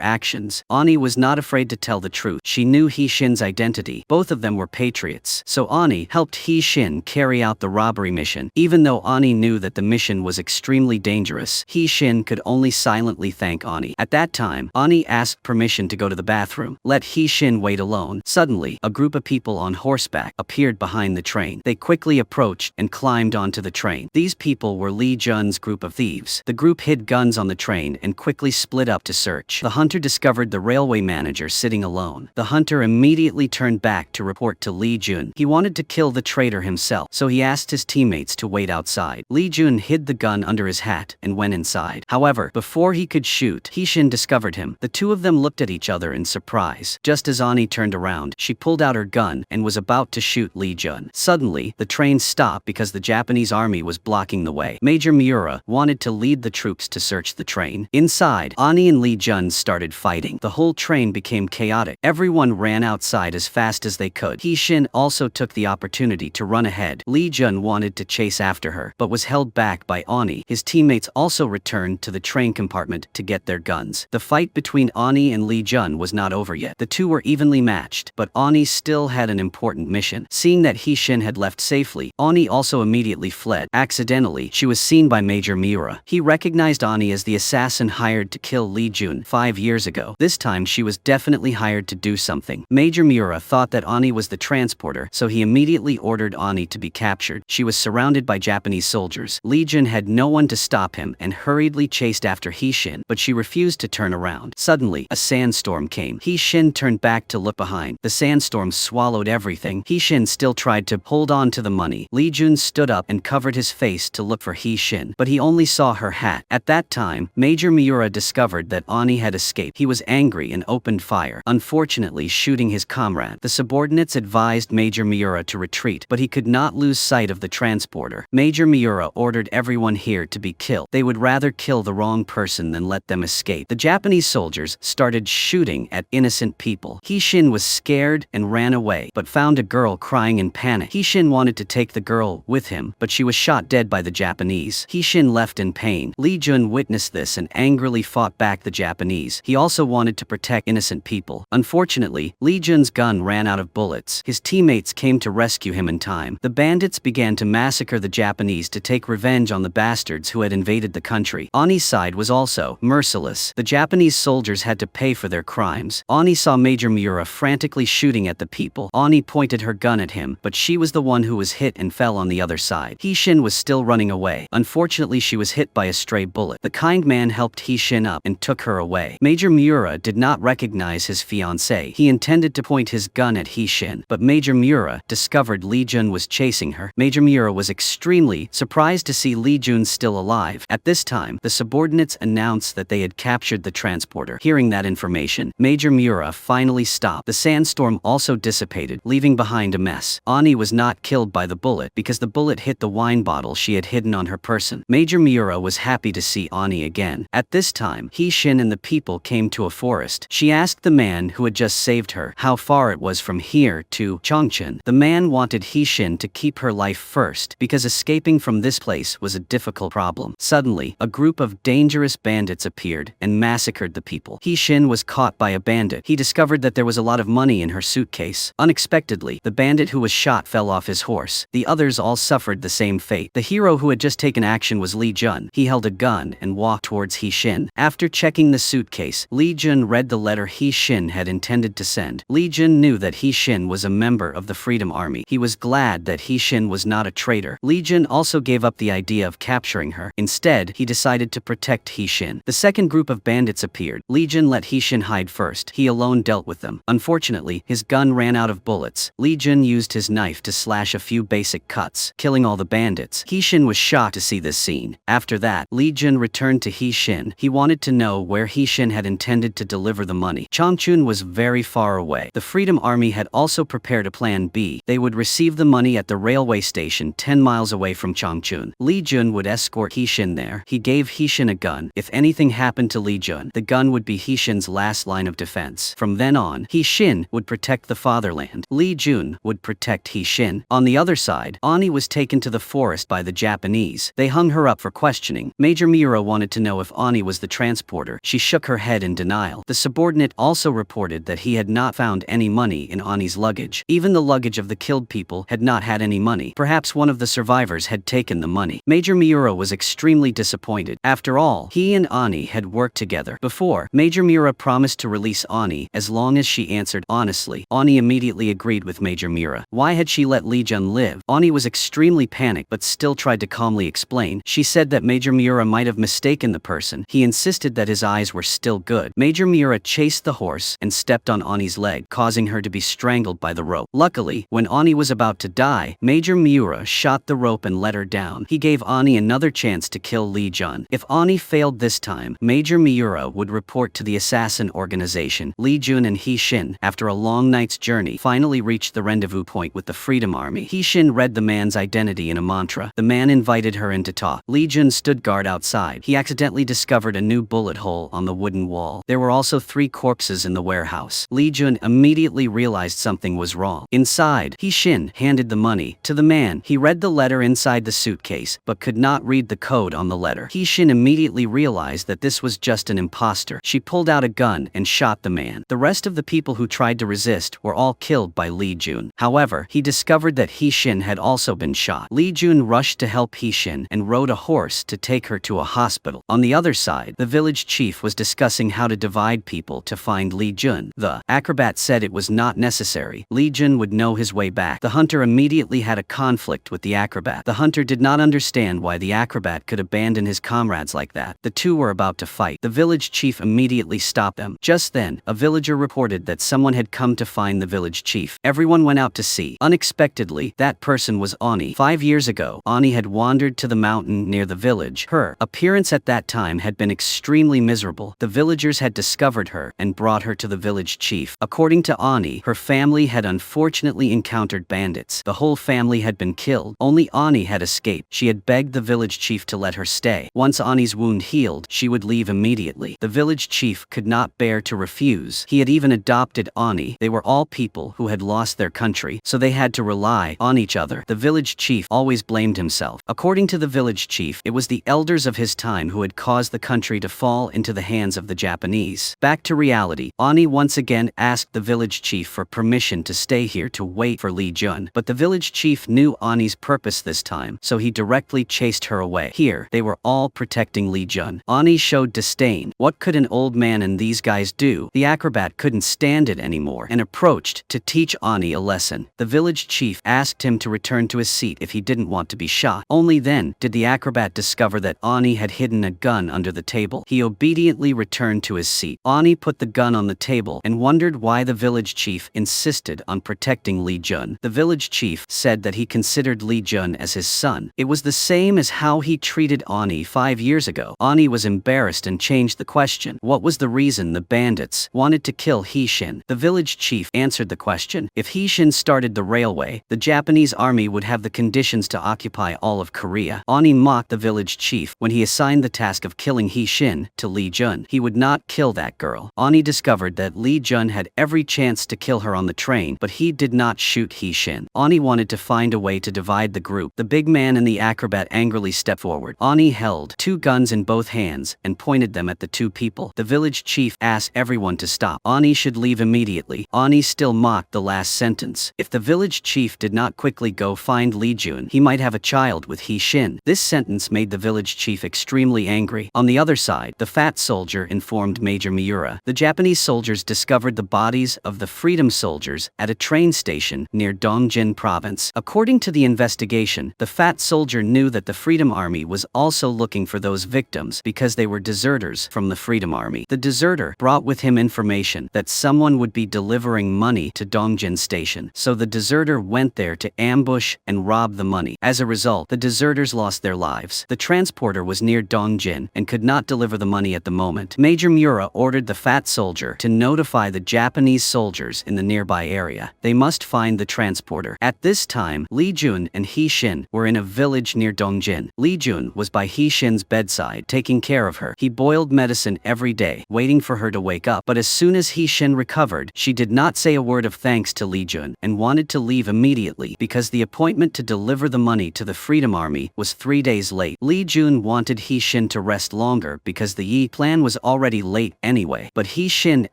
actions. Ani was not afraid to tell the truth. She knew He Shin's identity. Both of them were patriots. So Ani helped He Shin carry out the robbery mission. Even though Ani knew that the mission was extremely dangerous, He Shin could only silently thank Ani. At that time, Ani asked permission to go to the bathroom. Let He Shin wait alone. Suddenly, a group of people on horseback appeared behind the train. They quickly approached and climbed onto the train. These people were Li Jun's group of thieves. The group hid guns on the train and quickly split up to search. The hunter discovered the railway manager sitting alone. The hunter immediately turned back to report to Li Jun. He wanted to kill the traitor himself, so he asked his teammates to wait outside. Li Jun hid the gun under his hat and went inside. However, before he could shoot, Hishin discovered him. The two of them looked at each other in surprise. Just as Ani turned around, she pulled out her gun and was about to shoot Li Jun. Suddenly, the train stopped because the Japanese army was blocking the way. Major Miura wanted to lead the troops to search the train. Inside, Ani and Li Jun started fighting. The whole train became chaotic. Everyone ran outside as fast as they could. Hishin also took the opportunity to run ahead. Li Jun wanted to chase after her, but was held back by Ani. His teammates also returned to the train compartment to get their guns. The fight between Ani and Li Jun was not over yet. The two were evenly matched, but Ani still had an important mission. Seeing that Hishin had left safely, Ani also immediately fled. Accidentally, she was seen by Major Miura. He recognized Ani as the assassin hired to kill Li Jun 5 years ago. This time she was definitely hired to do something. Major Miura thought that Ani was the transporter, so he immediately ordered Ani to be captured. She was surrounded by Japanese soldiers. Li Jun had no one to stop him and hurriedly chased after Hishin, but she refused to turn around. Suddenly, a sandstorm came. Hishin turned back to look behind. The sandstorm swallowed everything. Hishin still tried to hold on to the money. Li Jun stood up and covered his face to look for Hishin, but he only saw her hat. At that time, Major Miura discovered that Ani had escaped. He was angry and opened fire, unfortunately shooting his comrade. The subordinates advised Major Miura to retreat, but he could not lose sight of the transporter. Major Miura ordered everyone here to be killed. They would rather kill the wrong person than let them escape. The Japanese soldiers started shooting at innocent people. Hishin was scared and ran away, but found a girl crying in panic. Hishin wanted to take the girl with him, but she was shot dead by the Japanese. Hishin left in pain. Li Jun witnessed this and angrily fought back the Japanese. He also wanted to protect innocent people. Unfortunately, Li Jun's gun ran out of bullets. His teammates came to rescue him in time. The bandits began to massacre the Japanese to take revenge on the bastards who had invaded the country. Ani's side was also merciless. The Japanese soldiers had to pay for their crimes. Ani saw Major Miura frantically shooting at the people. Ani pointed her gun at him, but she was the one who was hit and fell on the other side. Hishin was still running away. Unfortunately, she was hit by a stray bullet. The kind man helped Hishin up and took her away. Major Miura did not recognize his fiancée. He intended to point his gun at Hishin, but Major Miura discovered Li Jun was chasing her. Major Miura was extremely surprised to see Li Jun still alive. At this time, the subordinates announced that they had captured the transporter. Hearing that information, Major Miura finally stopped. The sandstorm also dissipated, leaving behind a mess. Ani was not killed by the bullet because the bullet hit the wine bottle she had hidden on her person. Major Miura was happy to see Ani again. At this time, Hishin and the people came to a forest. She asked the man who had just saved her how far it was from here to Chongqing. The man wanted Hishin to keep her life first because escaping from this place was a difficult problem. Suddenly, a group of dangerous bandits appeared and massacred the people. Hishin was caught by a bandit. He discovered that there was a lot of money in her suitcase. Unexpectedly, the bandit who was shot fell off his horse. The others all suffered the same fate. The hero who had just taken action was Li Jun. He held a gun and walked towards Hishin. After checking the suitcase, Li Jun read the letter Hishin had intended to send. Li Jun knew that Hishin was a member of the Freedom Army. He was glad that Hishin was not a traitor. Li Jun also gave up the idea of capturing her. Instead, he decided to protect Hishin. The second group of bandits appeared. Li Jun let Hishin hide first. He alone dealt with them. Unfortunately, his gun ran out of bullets. Li Jun used his knife to slash a few basic cuts, killing all the bandits. Hishin was shocked to see this scene. After that, Li Jun returned to Hishin. He wanted to know where Hishin had intended to deliver the money. Chongqing was very far away. The Freedom Army had also prepared a plan B. They would receive the money at the railway station 10 miles away from Chongqing. Li Jun would escort Hishin there. He gave Hishin a gun. If anything happened to Li Jun, the gun would be Hishin's last line of defense. From then on, Hishin would protect the fatherland. Li Jun would protect Hishin. On the other side, Ani was taken to the forest by the Japanese. They hung her up for questioning. Major Miura wanted to know if Ani was the transporter. She shook her head in denial. The subordinate also reported that he had not found any money in Ani's luggage. Even the luggage of the killed people had not had any money. Perhaps one of the survivors had taken the money. Major Miura was extremely disappointed. After all, he and Ani had worked together before. Major Miura promised to release Ani as long as she answered honestly. Ani immediately agreed with Major Mira. Why had she let Li Jun live? Ani was extremely panicked but still tried to calmly explain. She said that Major Mira might have mistaken the person. He insisted that his eyes were still good. Major Mira chased the horse and stepped on Ani's leg, causing her to be strangled by the rope. Luckily, when Ani was about to die, Major Miura shot the rope and let her down. He gave Ani another chance to kill Li Jun. If Ani failed this time, Major Miura would report to the assassin organization. Li Jun and He Shin, after a long night's journey, finally reached the rendezvous point with the Freedom Army. He Shin read the man's identity in a mantra. The man invited her in to talk. Li Jun stood guard outside. He accidentally discovered a new bullet hole on the wooden wall. There were also 3 corpses in the warehouse. Li Jun immediately realized something was wrong. Inside, He Shin handed the money to the man. He read the letter inside the suitcase, but could not read the code on the letter. He Shin immediately realized that this was just an imposter. She pulled out a gun and shot the man. The rest of the people who tried to resist were all killed by Li Jun. However, he discovered that He Shin had also been shot. Li Jun rushed to help He Shin and rode a horse to take her to a hospital. On the other side, the village chief was discussing how to divide people to find Li Jun. The acrobat said it was not necessary. Li Jun would know his way back. The hunter immediately had a conflict with the acrobat. The hunter did not understand why the acrobat could abandon his comrades like that. The two were about to fight. The village chief immediately stopped them. Just then, a villager reported that someone had come to find the village chief. Everyone went out to see. Unexpectedly, that person was Ani. 5 years ago, Ani had wandered to the mountain near the village. Her appearance at that time had been extremely miserable. The villagers had discovered her and brought her to the village chief. According to Ani, her family had unfortunately encountered bandits. The whole family had been killed. Only Ani had escaped. She had begged the village chief to let her stay. Once Ani's wound healed, she would leave immediately. The village chief could not bear to refuse. He had even adopted Ani. They were all people who had lost their country, so they had to rely on each other. The village chief always blamed himself. According to the village chief, it was the elders of his time who had caused the country to fall into the hands of the Japanese. Back to reality, Ani once again asked the village chief for permission to stay here to wait for Li Jun, but the village chief knew Ani's purpose this time, so he directly chased her away. Here, they were all protecting Li Jun. Ani showed disdain. What could an old man and these guys do? The acrobat couldn't stand it anymore and approached to teach Ani a lesson. The village chief asked him to return to his seat if he didn't want to be shot. Only then did the acrobat discover that Ani had hidden a gun under the table. He obediently returned to his seat. Ani put the gun on the table and wondered why the village chief insisted on protecting Li Jun. The village chief said that he considered Li Jun as his son. It was the same as how he treated Ani 5 years ago. Ani was embarrassed and changed the question. What was the reason the bandits wanted to kill He Shin? The village chief answered the question. If He Shin started the railway, the Japanese army would have the conditions to occupy all of Korea. Ani mocked the village chief when he assigned the task of killing He Shin to Li Jun. He would not kill that girl. Ani discovered that Li Jun had every chance to kill her on the train, but he did not shoot He Shin. Ani wanted to find a way to divide the group. The big man and the acrobat angrily stepped forward. Ani held 2 guns in both hands and pointed them at the 2 people. The village chief asked everyone to stop. Ani should leave immediately. Ani still mocked the last sentence. If the village chief did not quickly go find Li Jun, he might have a child with He Shin. This sentence made the village chief extremely angry. On the other side, the fat soldier informed Major Miura. The Japanese soldiers discovered the bodies of the freedom soldiers at a train station near Dongjin province. According to the investigation, the fat soldier knew that the Freedom Army was also looking for those victims because they were deserters from the Freedom Army. The deserter brought with him information that someone would be delivering money to Dongjin station, so the deserter went there to ambush and rob the money. As a result, the deserters lost their lives. The transporter was near Dongjin and could not deliver the money at the moment. Major Miura ordered the fat soldier to notify the Japanese soldiers in the nearby area. They must find the transporter. At this time, Li Jun and He Shin were in a village near Dongjin. Li Jun was by He Shin's bedside, taking care of her. He boiled medicine every day, waiting for her to wake up. But as soon as He Shin recovered, she did not say a word of thanks to Li Jun and wanted to leave immediately because the appointment to deliver the money to the Freedom Army was 3 days late. Li Jun wanted He Shin to rest longer because the Yi plan was already late anyway, but He Shin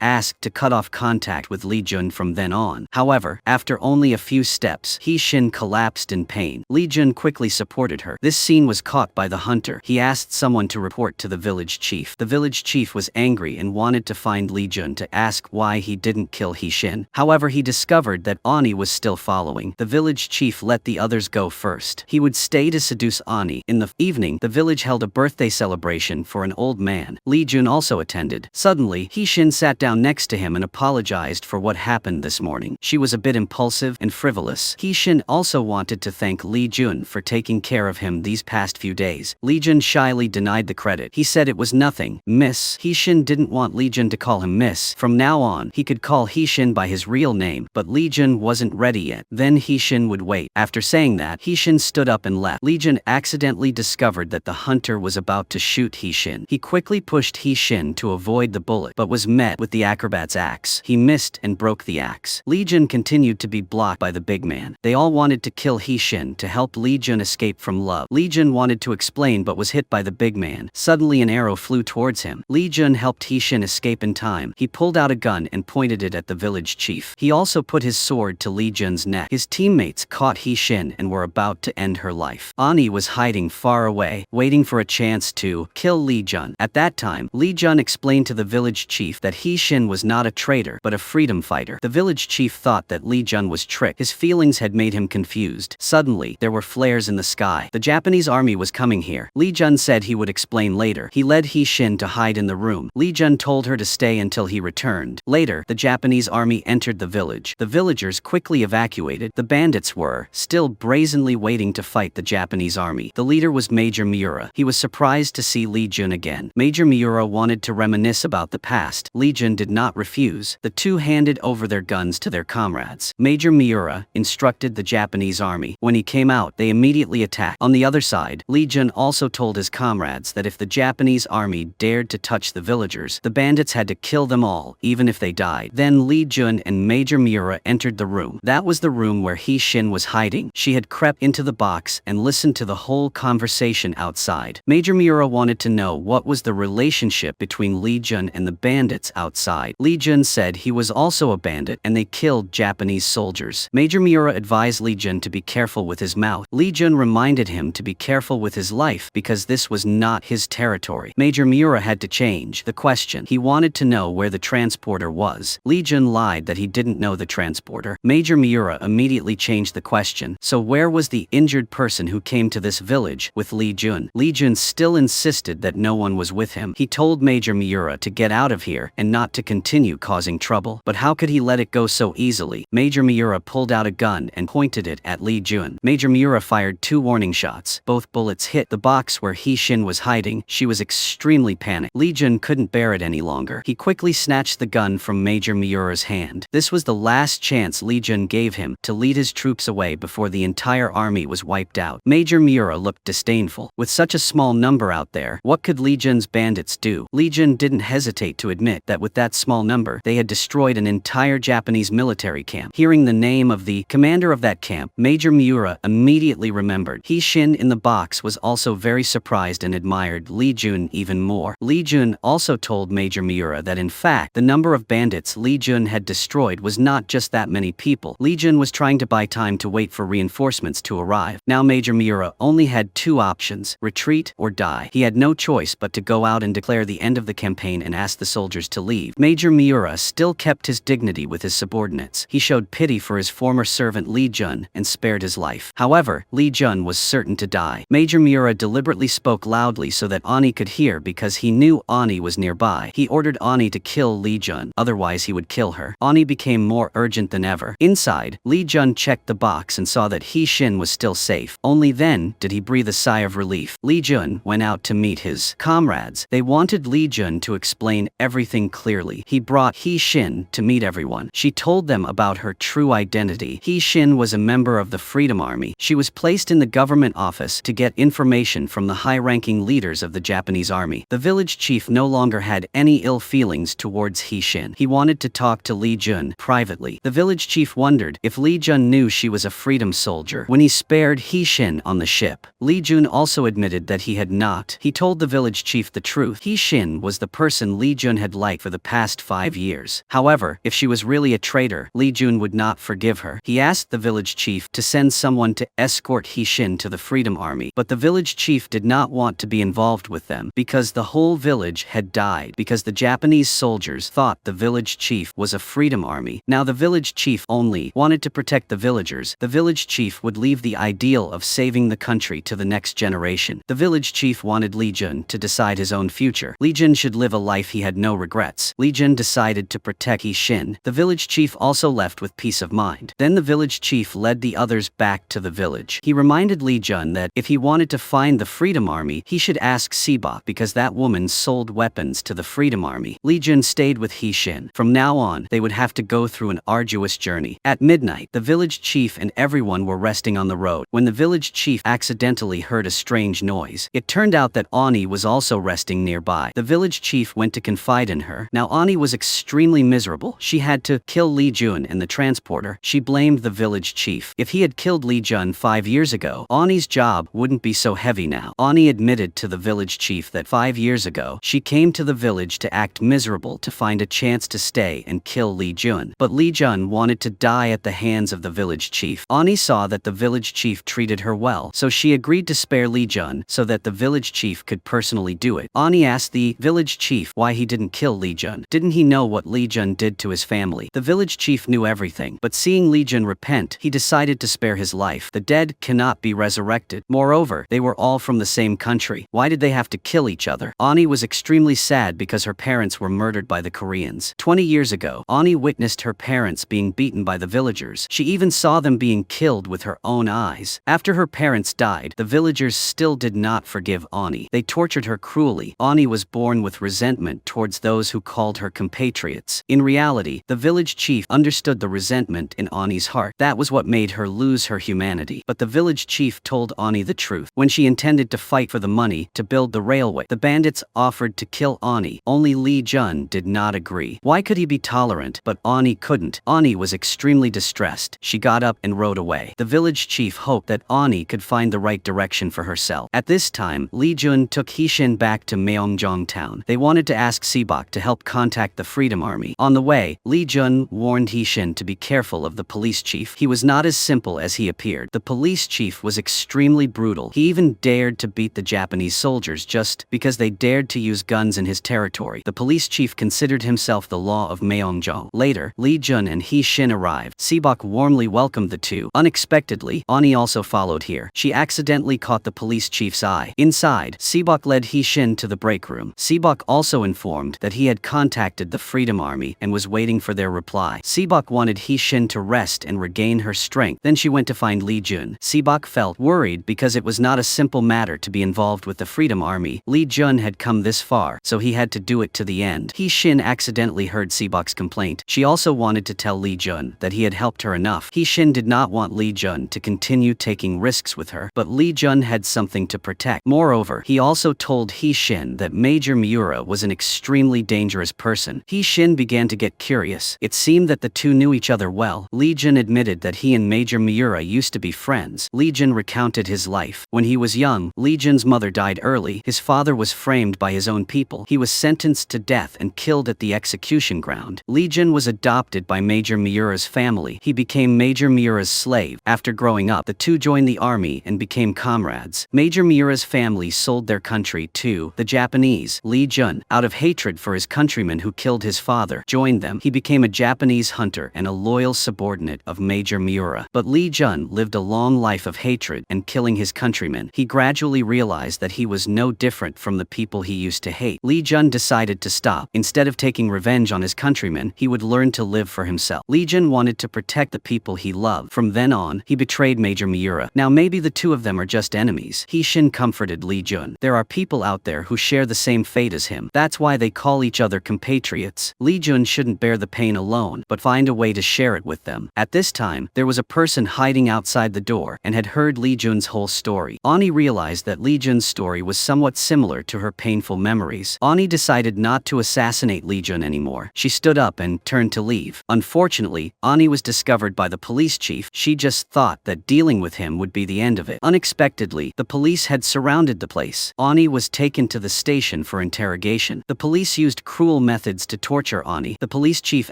asked to cut off contact with Li Jun from then on. However, after only a few steps, He Shin collapsed in pain. Li Jun quickly supported her. This scene was caught by the hunter. He asked someone to report to the village chief. The village chief was angry and wanted to find Li Jun to ask why he didn't kill He Shin. However, he discovered that Ani was still following. The village chief let the others go first. He would stay to seduce Ani. In the evening, the village held a birthday celebration for an old man. Li Jun also attended. Suddenly, He-shin sat down next to him and apologized for what happened this morning. She was a bit impulsive and frivolous. He-shin also wanted to thank Li Jun for taking care of him these past few days. Li Jun shyly denied the credit. He said it was nothing, miss. He-shin didn't want Li Jun to call him miss. From now on, he could call He-shin by his real name, but Li Jun wasn't ready yet. Then He-shin would wait. After saying that, He-shin stood up and left. Li Jun accidentally discovered that the hunter was about to shoot He-shin. He quickly pushed He-shin to avoid the bullet, but was met with the acrobat's axe. He missed and broke the axe. Li Jun continued to be blocked by the big man. They all wanted to kill He-shin to help Li Jun escape from love. Li Jun wanted to explain but was hit by the big man. Suddenly an arrow flew towards him. Li Jun helped He-shin escape in time. He pulled out a gun and pointed it at the village chief. He also put his sword to Li Jun's neck. His teammates caught He-shin and were about to end her life. Ani was hiding far away, waiting for a chance to kill Li Jun. At that time, Li Jun explained to the village chief that He-shin was not a traitor but a freedom fighter. The village chief thought that Li Jun was tricked. His feelings had made him confused. Suddenly, there were flares in the sky. The Japanese army was coming here. Li Jun said he would explain later. He led He-shin to hide in the room. Li Jun told her to stay until he returned. Later, the Japanese army entered the village. The villagers quickly evacuated. The bandits were still brazenly waiting to fight the Japanese army. The leader was Major Miura. He was surprised to see Li Jun again. Major Miura wanted to reminisce about the past. Li Jun did not refuse. The two handed over their guns to their comrades. Major Miura instructed the Japanese army. When he came out, they immediately attacked. On the other side, Li Jun also told his comrades that if the Japanese army dared to touch the villagers, the bandits had to kill them all, even if they died. Then Li Jun and Major Miura entered the room. That was the room where He-shin was hiding. She had crept into the box and listened to the whole conversation outside. Major Miura wanted to know what was the relationship between Li Jun and the bandits outside. Li Jun said he was also a bandit and they killed Japanese soldiers. Major Miura advised Li Jun to be careful with his mouth. Li Jun reminded him to be careful with his life because this was not his territory. Major Miura had to change the question. He wanted to know where the transporter was. Li Jun lied that he didn't know the transporter. Major Miura immediately changed the question. So where was the injured person who came to this village with Li Jun? Li Jun still insisted that no one was with him. He told Major Miura to get out of here and not to continue causing trouble. But how could he let it go so easily? Major Miura pulled out a gun and pointed it at Li Jun. Major Miura fired 2 warning shots. Both bullets hit the box where He-shin was hiding. She was extremely panicked. Li Jun couldn't bear it any longer. He quickly snatched the gun from Major Miura's hand. This was the last chance Li Jun gave him to lead his troops away before the entire army was wiped out. Major Miura looked disdainful. With such a small number out there, what could Li Jun's bandits do? Li Jun didn't hesitate to admit that with that small number, they had destroyed an entire Japanese military camp. Hearing the name of the commander of that camp, Major Miura immediately remembered. He-shin in the box was also very surprised and admired Li Jun even more. Li Jun also told Major Miura that in fact, the number of bandits Li Jun had destroyed was not just that many people. Li Jun was trying to buy time to wait for reinforcements to arrive. Now Major Miura only had 2 options, retreat or die. He had no choice but to go out and declare the end of the campaign and ask the soldiers to leave. Major Miura still kept his dignity with his subordinates. He showed pity for his former servant Li Jun and spared his life. However, Li Jun was certain to die. Major Miura deliberately spoke loudly so that Ani could hear because he knew Ani was nearby. He ordered Ani to kill Li Jun, otherwise he would kill her. Ani became more urgent than ever. Inside, Li Jun checked the box and saw that He-shin was still safe. Only then did he breathe a sigh of relief. Li Jun went out to meet his comrades. They wanted Li Jun to explain everything clearly. He brought He-shin to meet everyone. She told them about her true identity. He-shin was a member of the Freedom Army. She was placed in the government office to get information from the high-ranking leaders of the Japanese army. The village chief no longer had any ill feelings towards He-shin. He wanted to talk to Li Jun privately. The village chief wondered if Li Jun knew she was a freedom soldier when he spared He-shin on the ship. Li Jun also admitted that he had not. He told the village chief the truth. He-shin was the person Li Jun had liked for the past 5 years. However, if she was really a traitor, Li Jun would not forgive her. He asked the village chief to send someone to escort He-shin to the Freedom Army, but the village chief did not want to be involved with them because the whole village had died because the Japanese soldiers thought the village chief was a Freedom army. Now the village chief only wanted to protect the villagers. The village chief would leave the ideal of saving the country to the next generation. The village chief wanted Li Jun to decide his own future. Li Jun should live a life he had no regrets. Li Jun decided to protect He Xin. The village chief also left with peace of mind. Then the village chief led the others back to the village. He reminded Li Jun that if he wanted to find the Freedom Army, he should ask Sibok because that woman sold weapons to the Freedom Army. Li Jun stayed with He Xin. From now on, they would have to go through an arduous journey. At midnight, the village chief and everyone were resting on the road when the village chief accidentally heard a strange noise. It turned out that Ani was also resting nearby. The village chief went to confide in her. Now Ani was extremely miserable. She had to kill Li Jun and the transporter. She blamed the village chief. If he had killed Li Jun 5 years ago, Ani's job wouldn't be so heavy now. Ani admitted to the village chief that 5 years ago, she came to the village to act miserable to find a chance to stay and kill Li Jun. But Li Jun wanted to die at the hands of the village chief. Ani saw that the village chief treated her well, so she agreed to spare Li Jun so that the village chief could personally do it. Ani asked the village chief why he didn't kill Li Jun. Didn't he know what Li Jun did to his family? The village chief knew everything, but seeing Li Jun repent, he decided to spare his life. The dead cannot be resurrected. Moreover, they were all from the same country. Why did they have to kill each other? Ani was extremely sad because her parents were murdered by the Koreans. 20 years ago, Ani witnessed her parents being beaten by the villagers. She even saw them being killed with her own eyes. After her parents died, the villagers still did not forgive Ani. They tortured her cruelly. Ani was born with resentment towards those who called her compatriots. In reality, the village chief understood the resentment in Ani's heart. That was what made her lose her humanity. But the village chief told Ani the truth. When she intended to fight for the money to build the railway, the bandits offered to kill Ani. Only Li Jun did not agree. Why could he be tolerant, but Ani couldn't? Ani was extremely distressed. She got up and rode away. The village chief hoped that Ani could find the right direction for herself. At this time, Li Jun took He Xin back to Myeongjong town. They wanted to ask Sibok to help contact the Freedom Army. On the way, Li Jun warned He Xin to be careful of the police chief. He was not as simple as he appeared. The police chief was extremely brutal. He even dared to beat the Japanese soldiers just because they dared to use guns in his territory. The police chief considered himself the law of Myeongjong. Later, Li Jun and He Xin arrived. Sibok warmly welcomed the two. Unexpectedly, Ani also followed here. She accidentally caught the police chief's eye. Inside, Sibok led He Xin to the break room. Sibok also informed that he had contacted the Freedom Army and was waiting for their reply. Sibok wanted He Xin to rest and regain her strength. Then she went to find Li Jun. Sibok felt worried because it was not a simple matter to be involved with the Freedom Army. Li Jun had come this far, so he had to do it to the end. He Xin accidentally heard Sibok's complaint. She also wanted to tell Li Jun that he had helped her enough. He Xin did not want Li Jun to continue taking risks with her, but Li Jun had something to protect. Moreover, he also told He Xin that Major Miura was an extremely dangerous person. He Xin began to get curious. It seemed that the two knew each other well. Li Jun admitted that he and Major Miura used to be friends. Li Jun recounted his life. When he was young, Li Jun's mother died early. His father was framed by his own people. He was sentenced to death and killed at the execution ground. Li Jun was adopted by Major Miura's family. He became Major Miura's slave. After growing up, the two joined the army and became comrades. Major Miura's family sold their country to the Japanese. Li Jun, out of hatred for his countrymen who killed his father, joined them. He became a Japanese hunter and a loyal subordinate of Major Miura. But Li Jun lived a long life of hatred and killing his countrymen. He gradually realized that he was no different from the people he used to hate. Li Jun decided to stop. Instead of taking revenge on his countrymen, he would learn to live for himself. Li Jun wanted to protect the people he loved. From then on, he betrayed Major Miura. Now maybe the two of them are just enemies. He Xin comforted Li Jun. There are people out there who share the same fate as him. That's why they call each other compatriots. Li Jun shouldn't bear the pain alone, but find a way to share it with them. At this time, there was a person hiding outside the door and had heard Li Jun's whole story. Ani realized that Li Jun's story was somewhat similar to her painful memories. Ani decided not to assassinate Li Jun anymore. She stood up and turned to leave. Unfortunately, Ani was discovered by the police chief. She just thought that dealing with him would be the end of it. Unexpectedly, the police had surrounded the place. Ani was taken to the station for interrogation. The police used cruel methods to torture Ani. The police chief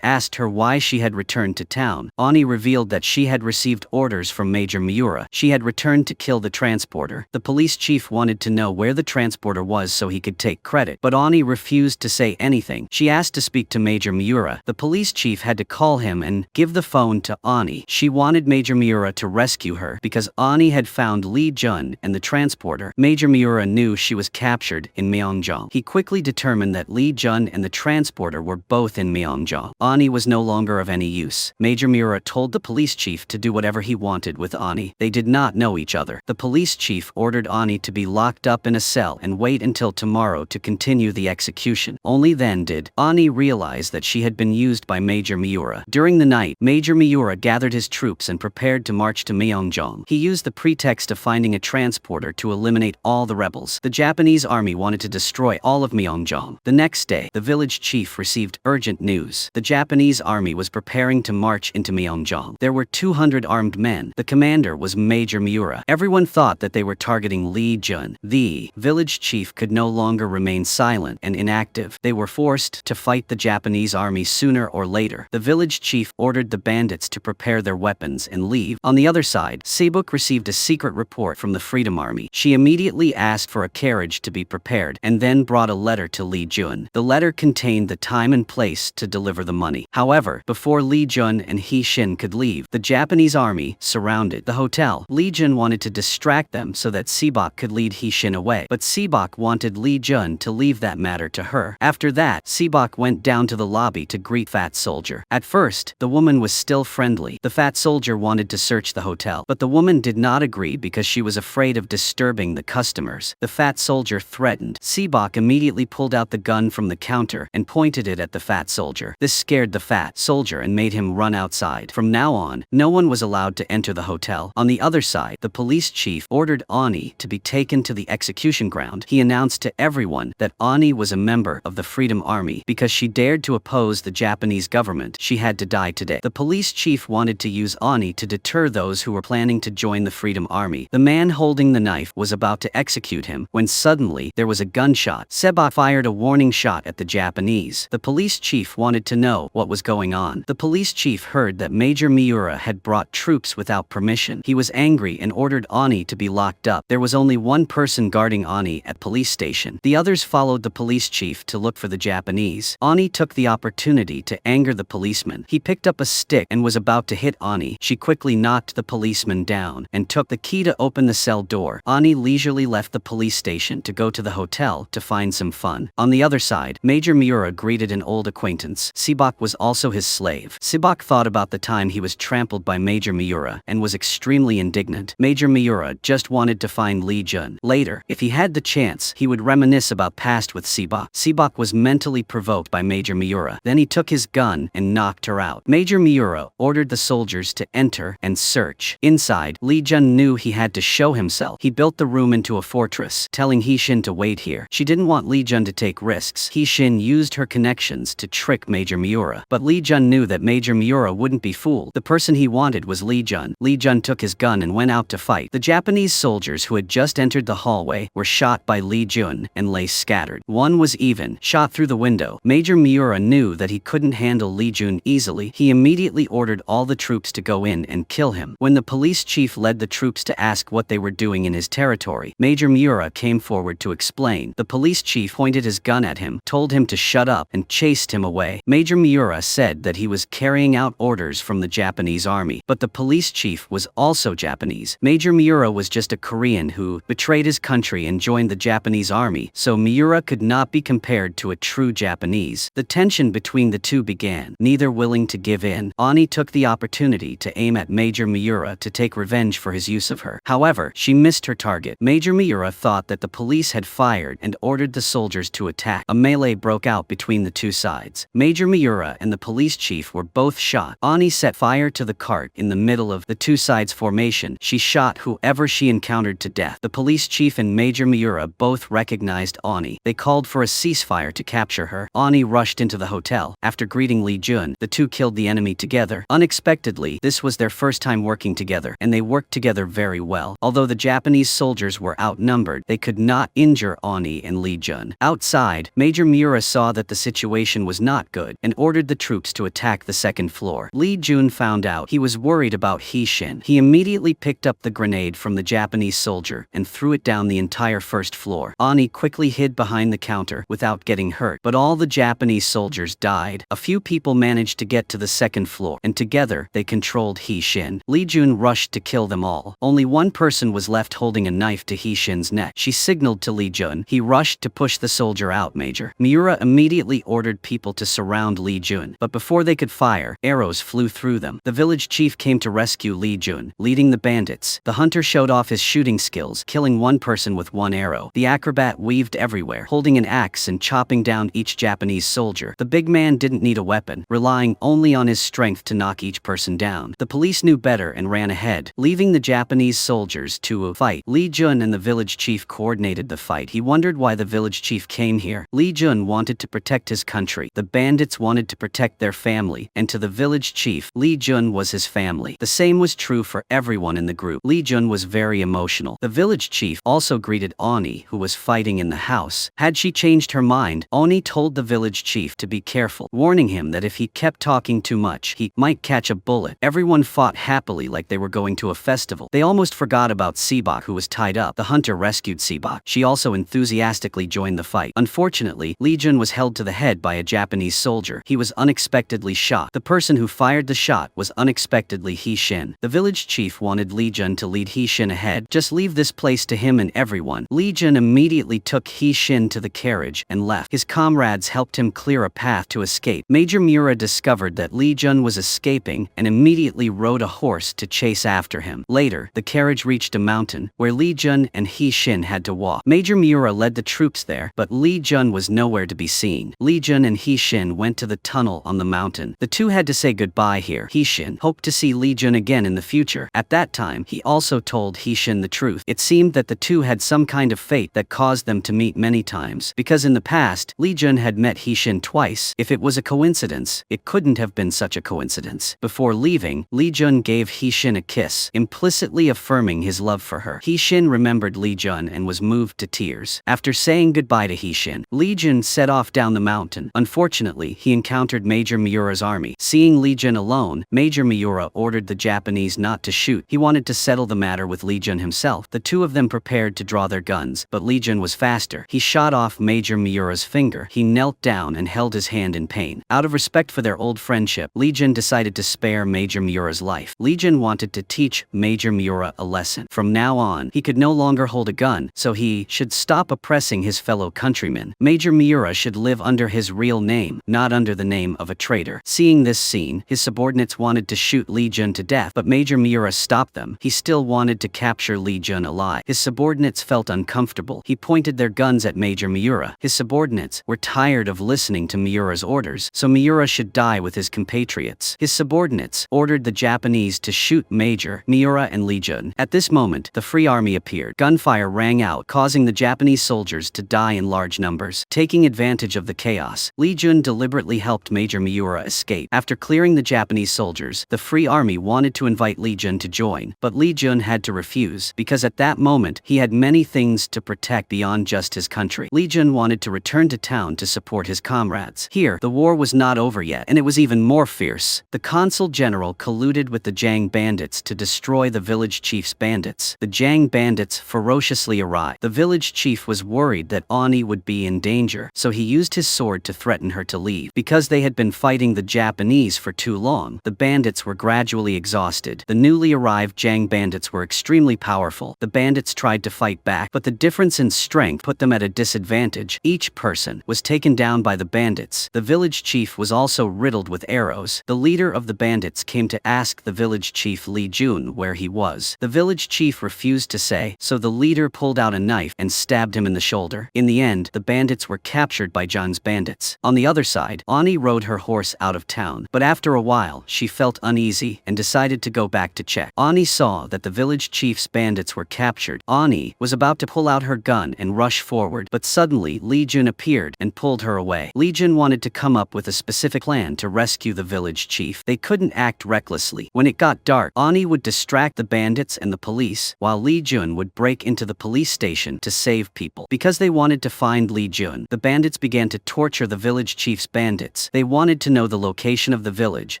asked her why she had returned to town. Ani revealed that she had received orders from Major Miura. She had returned to kill the transporter. The police chief wanted to know where the transporter was so he could take credit, but Ani refused to say anything. She asked to speak to Major Miura. The police police chief had to call him and give the phone to Ani. She wanted Major Miura to rescue her because Ani had found Lee Jun and the transporter. Major Miura knew she was captured in Myeongjong. He quickly determined that Lee Jun and the transporter were both in Myeongjong. Ani was no longer of any use. Major Miura told the police chief to do whatever he wanted with Ani. They did not know each other. The police chief ordered Ani to be locked up in a cell and wait until tomorrow to continue the execution. Only then did Ani realize that she had been used by Major Miura. During the night, Major Miura gathered his troops and prepared to march to Myeongjong. He used the pretext of finding a transporter to eliminate all the rebels. The Japanese army wanted to destroy all of Myeongjong. The next day, the village chief received urgent news. The Japanese army was preparing to march into Myeongjong. There were 200 armed men. The commander was Major Miura. Everyone thought that they were targeting Lee Jun. The village chief could no longer remain silent and inactive. They were forced to fight the Japanese army sooner or later. The village chief ordered the bandits to prepare their weapons and leave. On the other side, Sebok received a secret report from the Freedom Army. She immediately asked for a carriage to be prepared and then brought a letter to Lee Jun. The letter contained the time and place to deliver the money. However, before Lee Jun and He Shin could leave, the Japanese army surrounded the hotel. Lee Jun wanted to distract them so that Sebok could lead He Shin away, but Sebok wanted Lee Jun to leave that matter to her. After that, Sebok went down to the lobby to greet Fat Soldier. At first, the woman was still friendly. The Fat Soldier wanted to search the hotel, but the woman did not agree because she was afraid of disturbing the customers. The Fat Soldier threatened. Sebok immediately pulled out the gun from the counter and pointed it at the Fat Soldier. This scared the Fat Soldier and made him run outside. From now on, no one was allowed to enter the hotel. On the other side, the police chief ordered Ani to be taken to the execution ground. He announced to everyone that Ani was a member of the Freedom Army. Because she dared to oppose the Japanese government, she had to die today. The police chief wanted to use Ani to deter those who were planning to join the Freedom Army. The man holding the knife was about to execute him when suddenly there was a gunshot. Sebok fired a warning shot at the Japanese. The police chief wanted to know what was going on. The police chief heard that Major Miura had brought troops without permission. He was angry and ordered Ani to be locked up. There was only one person guarding Ani at police station. The others followed the police chief to look for the Japanese. Ani took the opportunity to anger the policeman. He picked up a stick and was about to hit Ani. She quickly knocked the policeman down and took the key to open the cell door. Ani leisurely left the police station to go to the hotel to find some fun. On the other side, Major Miura greeted an old acquaintance. Sebok was also his slave. Sebok thought about the time he was trampled by Major Miura and was extremely indignant. Major Miura just wanted to find Lee Jun. Later, if he had the chance, he would reminisce about past with Sebok. Sebok was mentally provoked by Major Miura. Then he took his gun and knocked her out. Major Miura ordered the soldiers to enter and search. Inside, Lee Jun knew he had to show himself. He built the room into a fortress, telling He Shin to wait here. She didn't want Lee Jun to take risks. He Shin used her connections to trick Major Miura. But Lee Jun knew that Major Miura wouldn't be fooled. The person he wanted was Lee Jun. Lee Jun took his gun and went out to fight. The Japanese soldiers who had just entered the hallway were shot by Lee Jun and lay scattered. One was even shot through the window. Major Miura knew that he couldn't handle Lee Jun easily. He immediately ordered all the troops to go in and kill him. When the police chief led the troops to ask what they were doing in his territory, Major Miura came forward to explain. The police chief pointed his gun at him, told him to shut up, and chased him away. Major Miura said that he was carrying out orders from the Japanese army, but the police chief was also Japanese. Major Miura was just a Korean who betrayed his country and joined the Japanese army, so Miura could not be compared to a true Japanese. The tension between the two began, neither willing to give in. Ani took the opportunity to aim at Major Miura to take revenge for his use of her. However, she missed her target. Major Miura thought that the police had fired and ordered the soldiers to attack. A melee broke out between the two sides. Major Miura and the police chief were both shot. Ani set fire to the cart in the middle of the two sides formation. She shot whoever she encountered to death. The police chief and Major Miura both recognized Ani. They called for a ceasefire to capture her. Ani rushed into the hotel. After greeting Lee Jun, the two killed the enemy together. Unexpectedly, this was their first time working together, and they worked together very well. Although the Japanese soldiers were outnumbered, they could not injure Ani and Lee Jun. Outside, Major Miura saw that the situation was not good and ordered the troops to attack the second floor. Lee Jun found out. He was worried about He Shin. He immediately picked up the grenade from the Japanese soldier and threw it down the entire first floor. Ani quickly hid behind the counter without getting hurt, but all the Japanese soldiers died. A few few people managed to get to the second floor, and together they controlled He-shin. Li Jun rushed to kill them all. Only one person was left holding a knife to He-shin's neck. She signaled to Li Jun. He rushed to push the soldier out. Major Miura immediately ordered people to surround Li Jun, but before they could fire, arrows flew through them. The village chief came to rescue Li Jun, leading the bandits. The hunter showed off his shooting skills, killing one person with one arrow. The acrobat weaved everywhere, holding an axe and chopping down each Japanese soldier. The big man didn't need a weapon, relying only on his strength to knock each person down. The police knew better and ran ahead, leaving the Japanese soldiers to fight. Li Jun and the village chief coordinated the fight. He wondered why the village chief came here. Li Jun wanted to protect his country. The bandits wanted to protect their family, and to the village chief, Li Jun was his family. The same was true for everyone in the group. Li Jun was very emotional. The village chief also greeted Oni, who was fighting in the house. Had she changed her mind, Oni told the village chief to be careful, warning him that if he kept talking too much, he might catch a bullet. Everyone fought happily like they were going to a festival. They almost forgot about Seebok, who was tied up. The hunter rescued Seebok. She also enthusiastically joined the fight. Unfortunately, Li Jun was held to the head by a Japanese soldier. He was unexpectedly shot. The person who fired the shot was unexpectedly He-shin. The village chief wanted Li Jun to lead He-shin ahead. Just leave this place to him and everyone. Li Jun immediately took He-shin to the carriage and left. His comrades helped him clear a path to escape. Major Miura discovered that Li Jun was escaping and immediately rode a horse to chase after him. Later, the carriage reached a mountain, where Li Jun and He-shin had to walk. Major Miura led the troops there, but Li Jun was nowhere to be seen. Li Jun and He-shin went to the tunnel on the mountain. The two had to say goodbye here. He-shin hoped to see Li Jun again in the future. At that time, he also told He-shin the truth. It seemed that the two had some kind of fate that caused them to meet many times, because in the past, Li Jun had met He-shin twice. If it was a coincidence, it couldn't have been such a coincidence. Before leaving, Li Jun gave He-shin a kiss, implicitly affirming his love for her. He-shin remembered Li Jun and was moved to tears. After saying goodbye to He-shin, Li Jun set off down the mountain. Unfortunately, he encountered Major Miura's army. Seeing Li Jun alone, Major Miura ordered the Japanese not to shoot. He wanted to settle the matter with Li Jun himself. The two of them prepared to draw their guns, but Li Jun was faster. He shot off Major Miura's finger. He knelt down and held his hand in pain. Out of respect for their old friendship, Li Jun decided to spare Major Miura's life. Li Jun wanted to teach Major Miura a lesson. From now on, he could no longer hold a gun, so he should stop oppressing his fellow countrymen. Major Miura should live under his real name, not under the name of a traitor. Seeing this scene, his subordinates wanted to shoot Li Jun to death, but Major Miura stopped them. He still wanted to capture Li Jun alive. His subordinates felt uncomfortable. He pointed their guns at Major Miura. His subordinates were tired of listening to Miura's orders, so Miura should die with his compatriots. His subordinates ordered the Japanese to shoot Major Miura and Li Jun. At this moment, the Free Army appeared. Gunfire rang out, causing the Japanese soldiers to die in large numbers. Taking advantage of the chaos, Li Jun deliberately helped Major Miura escape. After clearing the Japanese soldiers, the Free Army wanted to invite Li Jun to join, but Li Jun had to refuse, because at that moment, he had many things to protect beyond just his country. Li Jun wanted to return to town to support his comrades. Here, the war was not over yet, and it was even more fierce. The consul general colluded with the Jang bandits to destroy the village chief's bandits. The Jang bandits ferociously arrived. The village chief was worried that Ani would be in danger, so he used his sword to threaten her to leave. Because they had been fighting the Japanese for too long, the bandits were gradually exhausted. The newly arrived Jang bandits were extremely powerful. The bandits tried to fight back, but the difference in strength put them at a disadvantage. Each person was taken down by the bandits. The village chief was also riddled with arrows. The leader of the bandits came to ask the village chief Li Jun where he was. The village chief refused to say, so the leader pulled out a knife and stabbed him in the shoulder. In the end, the bandits were captured by Jun's bandits. On the other side, Ani rode her horse out of town, but after a while, she felt uneasy and decided to go back to check. Ani saw that the village chief's bandits were captured. Ani was about to pull out her gun and rush forward, but suddenly Li Jun appeared and pulled her away. Li Jun wanted to come up with a specific plan to rescue the village chief. They couldn't act recklessly. When it got dark, Ani would distract the bandits and the police, while Li Jun would break into the police station to save people. Because they wanted to find Li Jun, the bandits began to torture the village chief's bandits. They wanted to know the location of the village,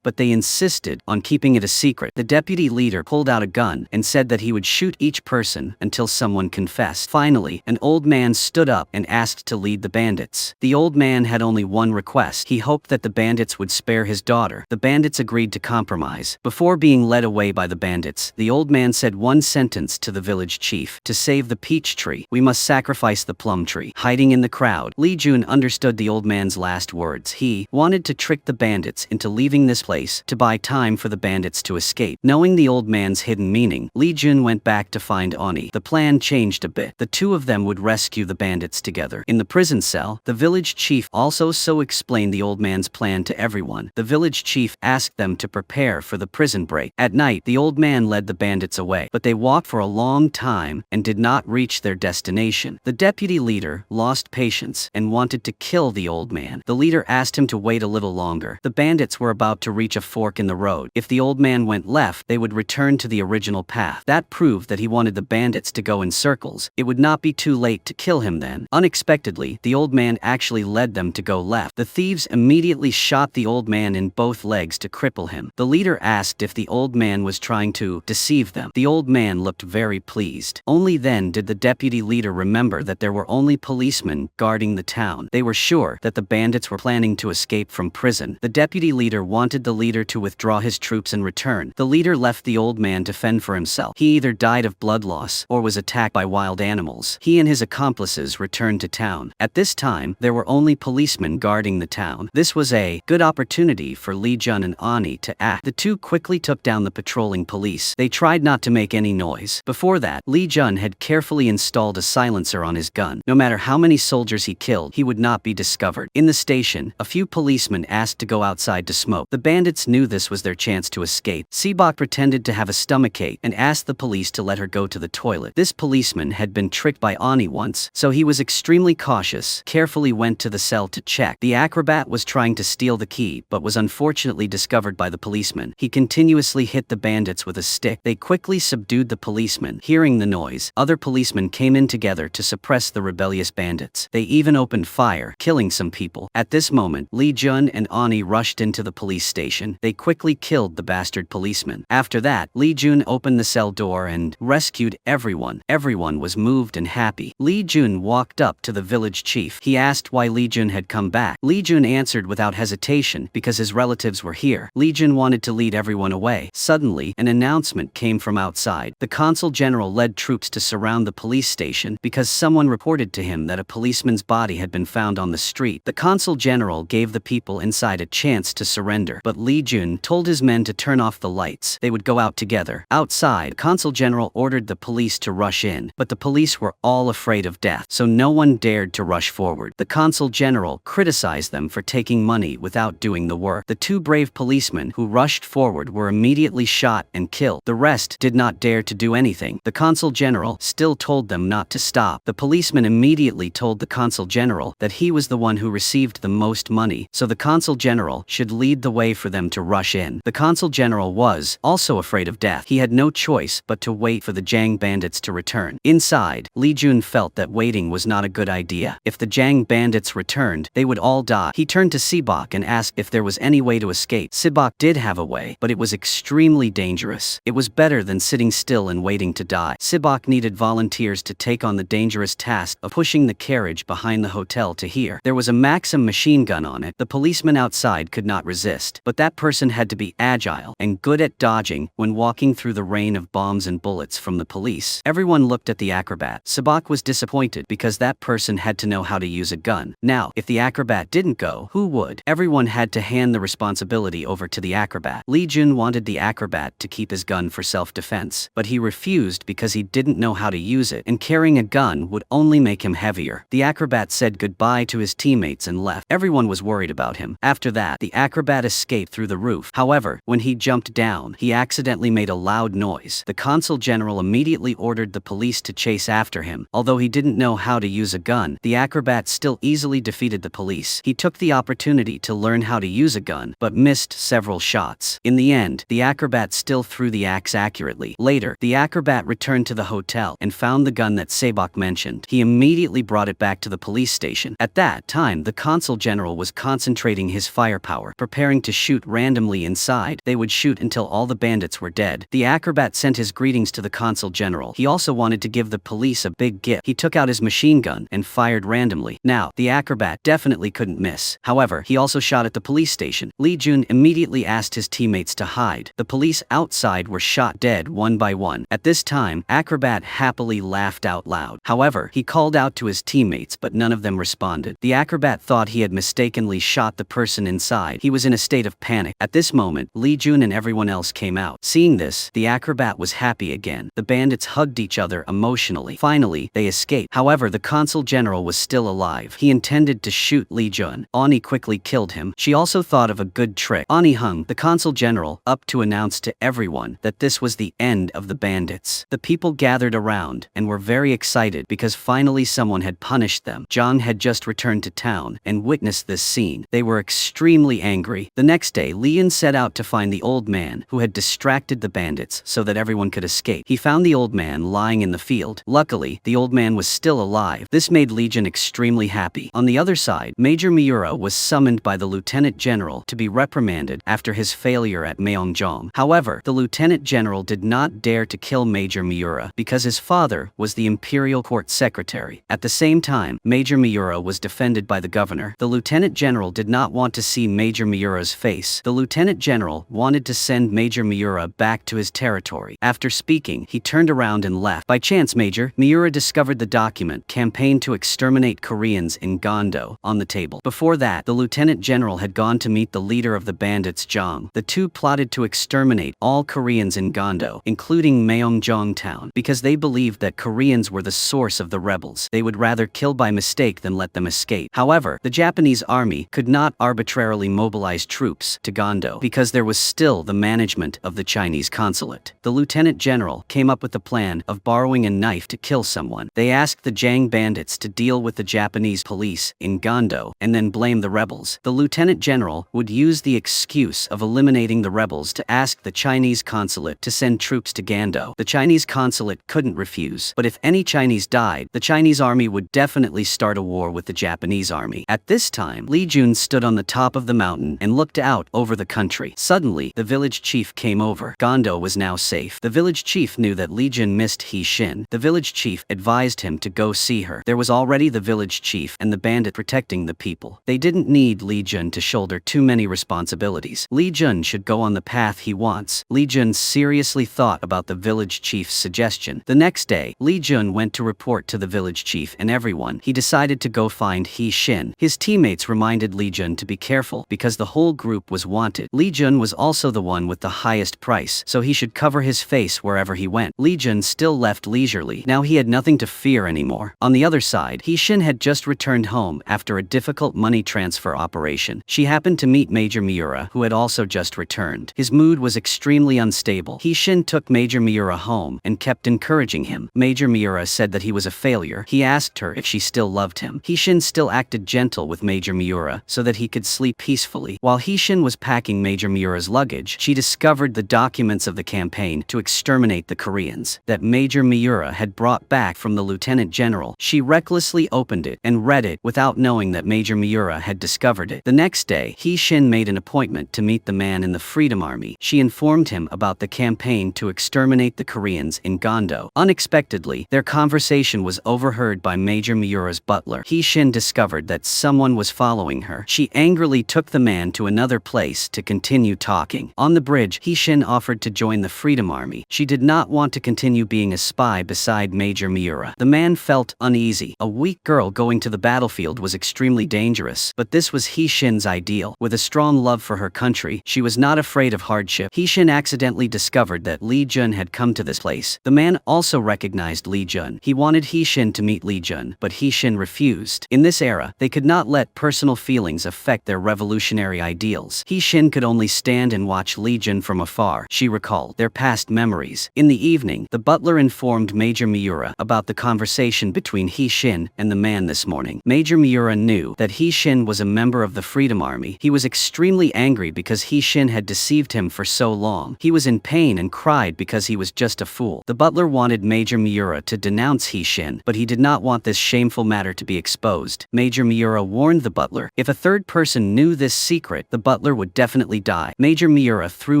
but they insisted on keeping it a secret. The deputy leader pulled out a gun and said that he would shoot each person until someone confessed. Finally, an old man stood up and asked to lead the bandits. The old man had only one request. He hoped hoped that the bandits would spare his daughter. The bandits agreed to compromise. Before being led away by the bandits, the old man said one sentence to the village chief: "To save the peach tree, we must sacrifice the plum tree." Hiding in the crowd, Li Jun understood the old man's last words. He wanted to trick the bandits into leaving this place to buy time for the bandits to escape. Knowing the old man's hidden meaning, Li Jun went back to find Ani. The plan changed a bit. The two of them would rescue the bandits together. In the prison cell, the village chief also explained the old man's plan to everyone. The village chief asked them to prepare for the prison break. At night, the old man led the bandits away, but they walked for a long time and did not reach their destination. The deputy leader lost patience and wanted to kill the old man. The leader asked him to wait a little longer. The bandits were about to reach a fork in the road. If the old man went left, they would return to the original path. That proved that he wanted the bandits to go in circles. It would not be too late to kill him then. Unexpectedly, the old man actually led them to go left. The thieves immediately shot the old man in both legs to cripple him. The leader asked if the old man was trying to deceive them. The old man looked very pleased. Only then did the deputy leader remember that there were only policemen guarding the town. They were sure that the bandits were planning to escape from prison. The deputy leader wanted the leader to withdraw his troops and return. The leader left the old man to fend for himself. He either died of blood loss or was attacked by wild animals. He and his accomplices returned to town. At this time, there were only policemen guarding the town. This was a good opportunity for Li Jun and Ani to act. The two quickly took down the patrolling police. They tried not to make any noise. Before that, Li Jun had carefully installed a silencer on his gun. No matter how many soldiers he killed, he would not be discovered. In the station, a few policemen asked to go outside to smoke. The bandits knew this was their chance to escape. Sibok pretended to have a stomachache and asked the police to let her go to the toilet. This policeman had been tricked by Ani once, so he was extremely cautious, carefully went to the cell to check. The acrobat was trying to steal the key, but was unfortunately discovered by the policeman. He continuously hit the bandits with a stick. They quickly subdued the policeman. Hearing the noise, other policemen came in together to suppress the rebellious bandits. They even opened fire, killing some people. At this moment, Li Jun and Ani rushed into the police station. They quickly killed the bastard policeman. After that, Li Jun opened the cell door and rescued everyone. Everyone was moved and happy. Li Jun walked up to the village chief. He asked why Li Jun had come back. Li Jun answered without hesitation because his relatives were here. Li Jun wanted to lead everyone away. Suddenly, an announcement came from outside. The consul general led troops to surround the police station because someone reported to him that a policeman's body had been found on the street. The consul general gave the people inside a chance to surrender, but Li Jun told his men to turn off the lights. They would go out together. Outside, the consul general ordered the police to rush in, but the police were all afraid of death, so no one dared to rush forward. The consul general criticized them for taking money without doing the work. The two brave policemen who rushed forward were immediately shot and killed. The rest did not dare to do anything. The consul general still told them not to stop. The policeman immediately told the consul general that he was the one who received the most money, so the consul general should lead the way for them to rush in. The consul general was also afraid of death. He had no choice but to wait for the Jiang bandits to return. Inside, Li Jun felt that waiting was not a good idea. If the Jiang bandits returned, they would all die. He turned to Sibok and asked if there was any way to escape. Sibok did have a way, but it was extremely dangerous. It was better than sitting still and waiting to die. Sibok needed volunteers to take on the dangerous task of pushing the carriage behind the hotel to here. There was a Maxim machine gun on it. The policeman outside could not resist, but that person had to be agile and good at dodging when walking through the rain of bombs and bullets from the police. Everyone looked at the acrobat. Sibok was disappointed because that person had to know how to use a gun. Now, if the acrobat didn't go, who would? Everyone had to hand the responsibility over to the acrobat. Li Jun wanted the acrobat to keep his gun for self-defense, but he refused because he didn't know how to use it, and carrying a gun would only make him heavier. The acrobat said goodbye to his teammates and left. Everyone was worried about him. After that, the acrobat escaped through the roof. However, when he jumped down, he accidentally made a loud noise. The consul general immediately ordered the police to chase after him. Although he didn't know how to use a gun, the acrobat still easily defeated the police. He took the opportunity to learn how to use a gun, but missed several shots. In the end, the acrobat still threw the axe accurately. Later, the acrobat returned to the hotel and found the gun that Sibok mentioned. He immediately brought it back to the police station. At that time, the consul general was concentrating his firepower, preparing to shoot randomly inside. They would shoot until all the bandits were dead. The acrobat sent his greetings to the consul general. He also wanted to give the police a big gift. He took out his machine gun and fired randomly. Now, the acrobat definitely couldn't miss. However, However, he also shot at the police station. Li Jun immediately asked his teammates to hide. The police outside were shot dead one by one. At this time, Acrobat happily laughed out loud. However, he called out to his teammates, but none of them responded. The acrobat thought he had mistakenly shot the person inside. He was in a state of panic. At this moment, Li Jun and everyone else came out. Seeing this, the acrobat was happy again. The bandits hugged each other emotionally. Finally, they escaped. However, the consul general was still alive. He intended to shoot Li Jun. Ani quickly killed him. She also thought of a good trick. Ani hung the consul general up to announce to everyone that this was the end of the bandits. The people gathered around and were very excited because finally someone had punished them. Zhang had just returned to town and witnessed this scene. They were extremely angry. The next day, Li Yun set out to find the old man who had distracted the bandits so that everyone could escape. He found the old man lying in the field. Luckily, the old man was still alive. This made Li Jun extremely happy. On the other side, Major Miura was summoned by the lieutenant general to be reprimanded after his failure at Myeongjong. However, the lieutenant general did not dare to kill Major Miura because his father was the imperial court secretary. At the same time, Major Miura was defended by the governor. The lieutenant general did not want to see Major Miura's face. The lieutenant general wanted to send Major Miura back to his territory. After speaking, he turned around and left. By chance, Major Miura discovered the document "Campaign to Exterminate Koreans in Gondo" on the table. Before that, the lieutenant general had gone to meet the leader of the bandits, Zhang. The two plotted to exterminate all Koreans in Gondo, including Myeongjong town, because they believed that Koreans were the source of the rebels. They would rather kill by mistake than let them escape. However, the Japanese army could not arbitrarily mobilize troops to Gondo because there was still the management of the Chinese consulate. The lieutenant general came up with the plan of borrowing a knife to kill someone. They asked the Jiang bandits to deal with the Japanese police in Gondo and then blame the rebels. The lieutenant general would use the excuse of eliminating the rebels to ask the Chinese consulate to send troops to Gondo. The Chinese consulate couldn't refuse, but if any Chinese died, the Chinese army would definitely start a war with the Japanese army. At this time, Li Jun stood on the top of the mountain and looked out over the country. Suddenly, the village chief came over. Gondo was now safe. The village chief knew that Li Jun missed He Shin. The village chief advised him to go see her. There was already the village chief and the bandit protecting the people. They didn't need Li Jun to shoulder too many responsibilities. Li Jun should go on the path he wants. Li Jun seriously thought about the village chief's suggestion. The next day, Li Jun went to report to the village chief and everyone. He decided to go find He Shin. His teammates reminded Li Jun to be careful because the whole group was wanted. Li Jun was also the one with the highest price, so he should cover his face wherever he went. Li Jun still left leisurely. Now he had nothing to fear anymore. On the other side, He Shin had just returned home after a difficult money transfer operation. She happened to meet Major Miura, who had also just returned. His mood was extremely unstable. He Shin took Major Miura home and kept encouraging him. Major Miura said that he was a failure. He asked her if she still loved him. He Shin still acted gentle with Major Miura so that he could sleep peacefully. While He Shin was packing Major Miura's luggage, she discovered the documents of the campaign to exterminate the Koreans that Major Miura had brought back from the lieutenant general. She recklessly opened it and read it without knowing that Major Miura had discovered it. The next day, He Shin made an appointment to meet the man in the Freedom Army. She informed him about the campaign to exterminate the Koreans in Gondo. Unexpectedly, their conversation was overheard by Major Miura's butler. He Shin discovered that someone was following her. She angrily took the man to another place to continue talking. On the bridge, He Shin offered to join the Freedom Army. She did not want to continue being a spy beside Major Miura. The man felt uneasy. A weak girl going to the battlefield was extremely dangerous, but this was He Shin's ideal. With a strong love for her country, she was not afraid of hardship. He Shin accidentally discovered that Li Jun had come to this place. The man also recognized Li Jun. He wanted He Shin to meet Li Jun, but He Shin refused. In this era, they could not let personal feelings affect their revolutionary ideals. He Shin could only stand and watch Li Jun from afar. She recalled their past memories. In the evening, the butler informed Major Miura about the conversation between He Shin and the man this morning. Major Miura knew that He Shin was a member of the Freedom Army. He was extremely angry because He Shin had deceived him for so long. He was in pain and cried because he was just a fool. The butler wanted Major Miura to denounce He Shin, but he did not want this shameful matter to be exposed. Major Miura warned the butler, if a third person knew this secret, the butler would definitely die. Major Miura threw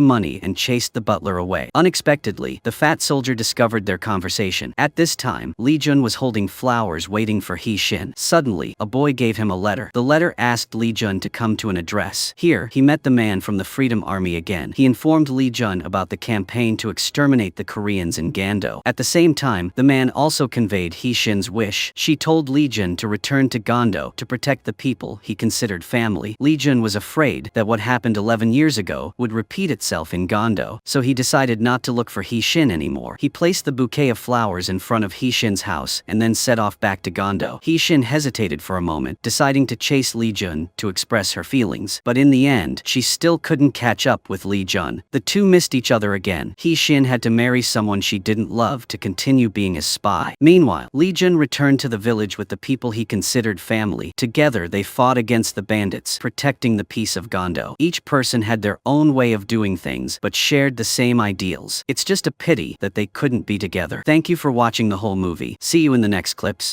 money and chased the butler away. Unexpectedly, the fat soldier discovered their conversation. At this time, Li Jun was holding flowers waiting for He Shin. Suddenly, a boy gave him a letter. The letter asked Li Jun to come to an address. Here, he met the man from the Freedom Army again. He informed Li Jun about the campaign to exterminate the Koreans in Gando. At the same time, the man also conveyed He Shin's wish. She told Li Jun to return to Gando to protect the people he considered family. Li Jun was afraid that what happened 11 years ago would repeat itself in Gando, so he decided not to look for He Shin anymore. He placed the bouquet of flowers in front of He Shin's house and then set off back to Gando. He Shin hesitated for a moment, deciding to chase Li Jun to express her feelings, but in the end, she still couldn't catch up with Li Jun. The two missed each other again. He Shin had to marry someone she didn't love to continue being a spy. Meanwhile, Li Jun returned to the village with the people he considered family. Together, they fought against the bandits, protecting the peace of Gando. Each person had their own way of doing things, but shared the same ideals. It's just a pity that they couldn't be together. Thank you for watching the whole movie. See you in the next clips.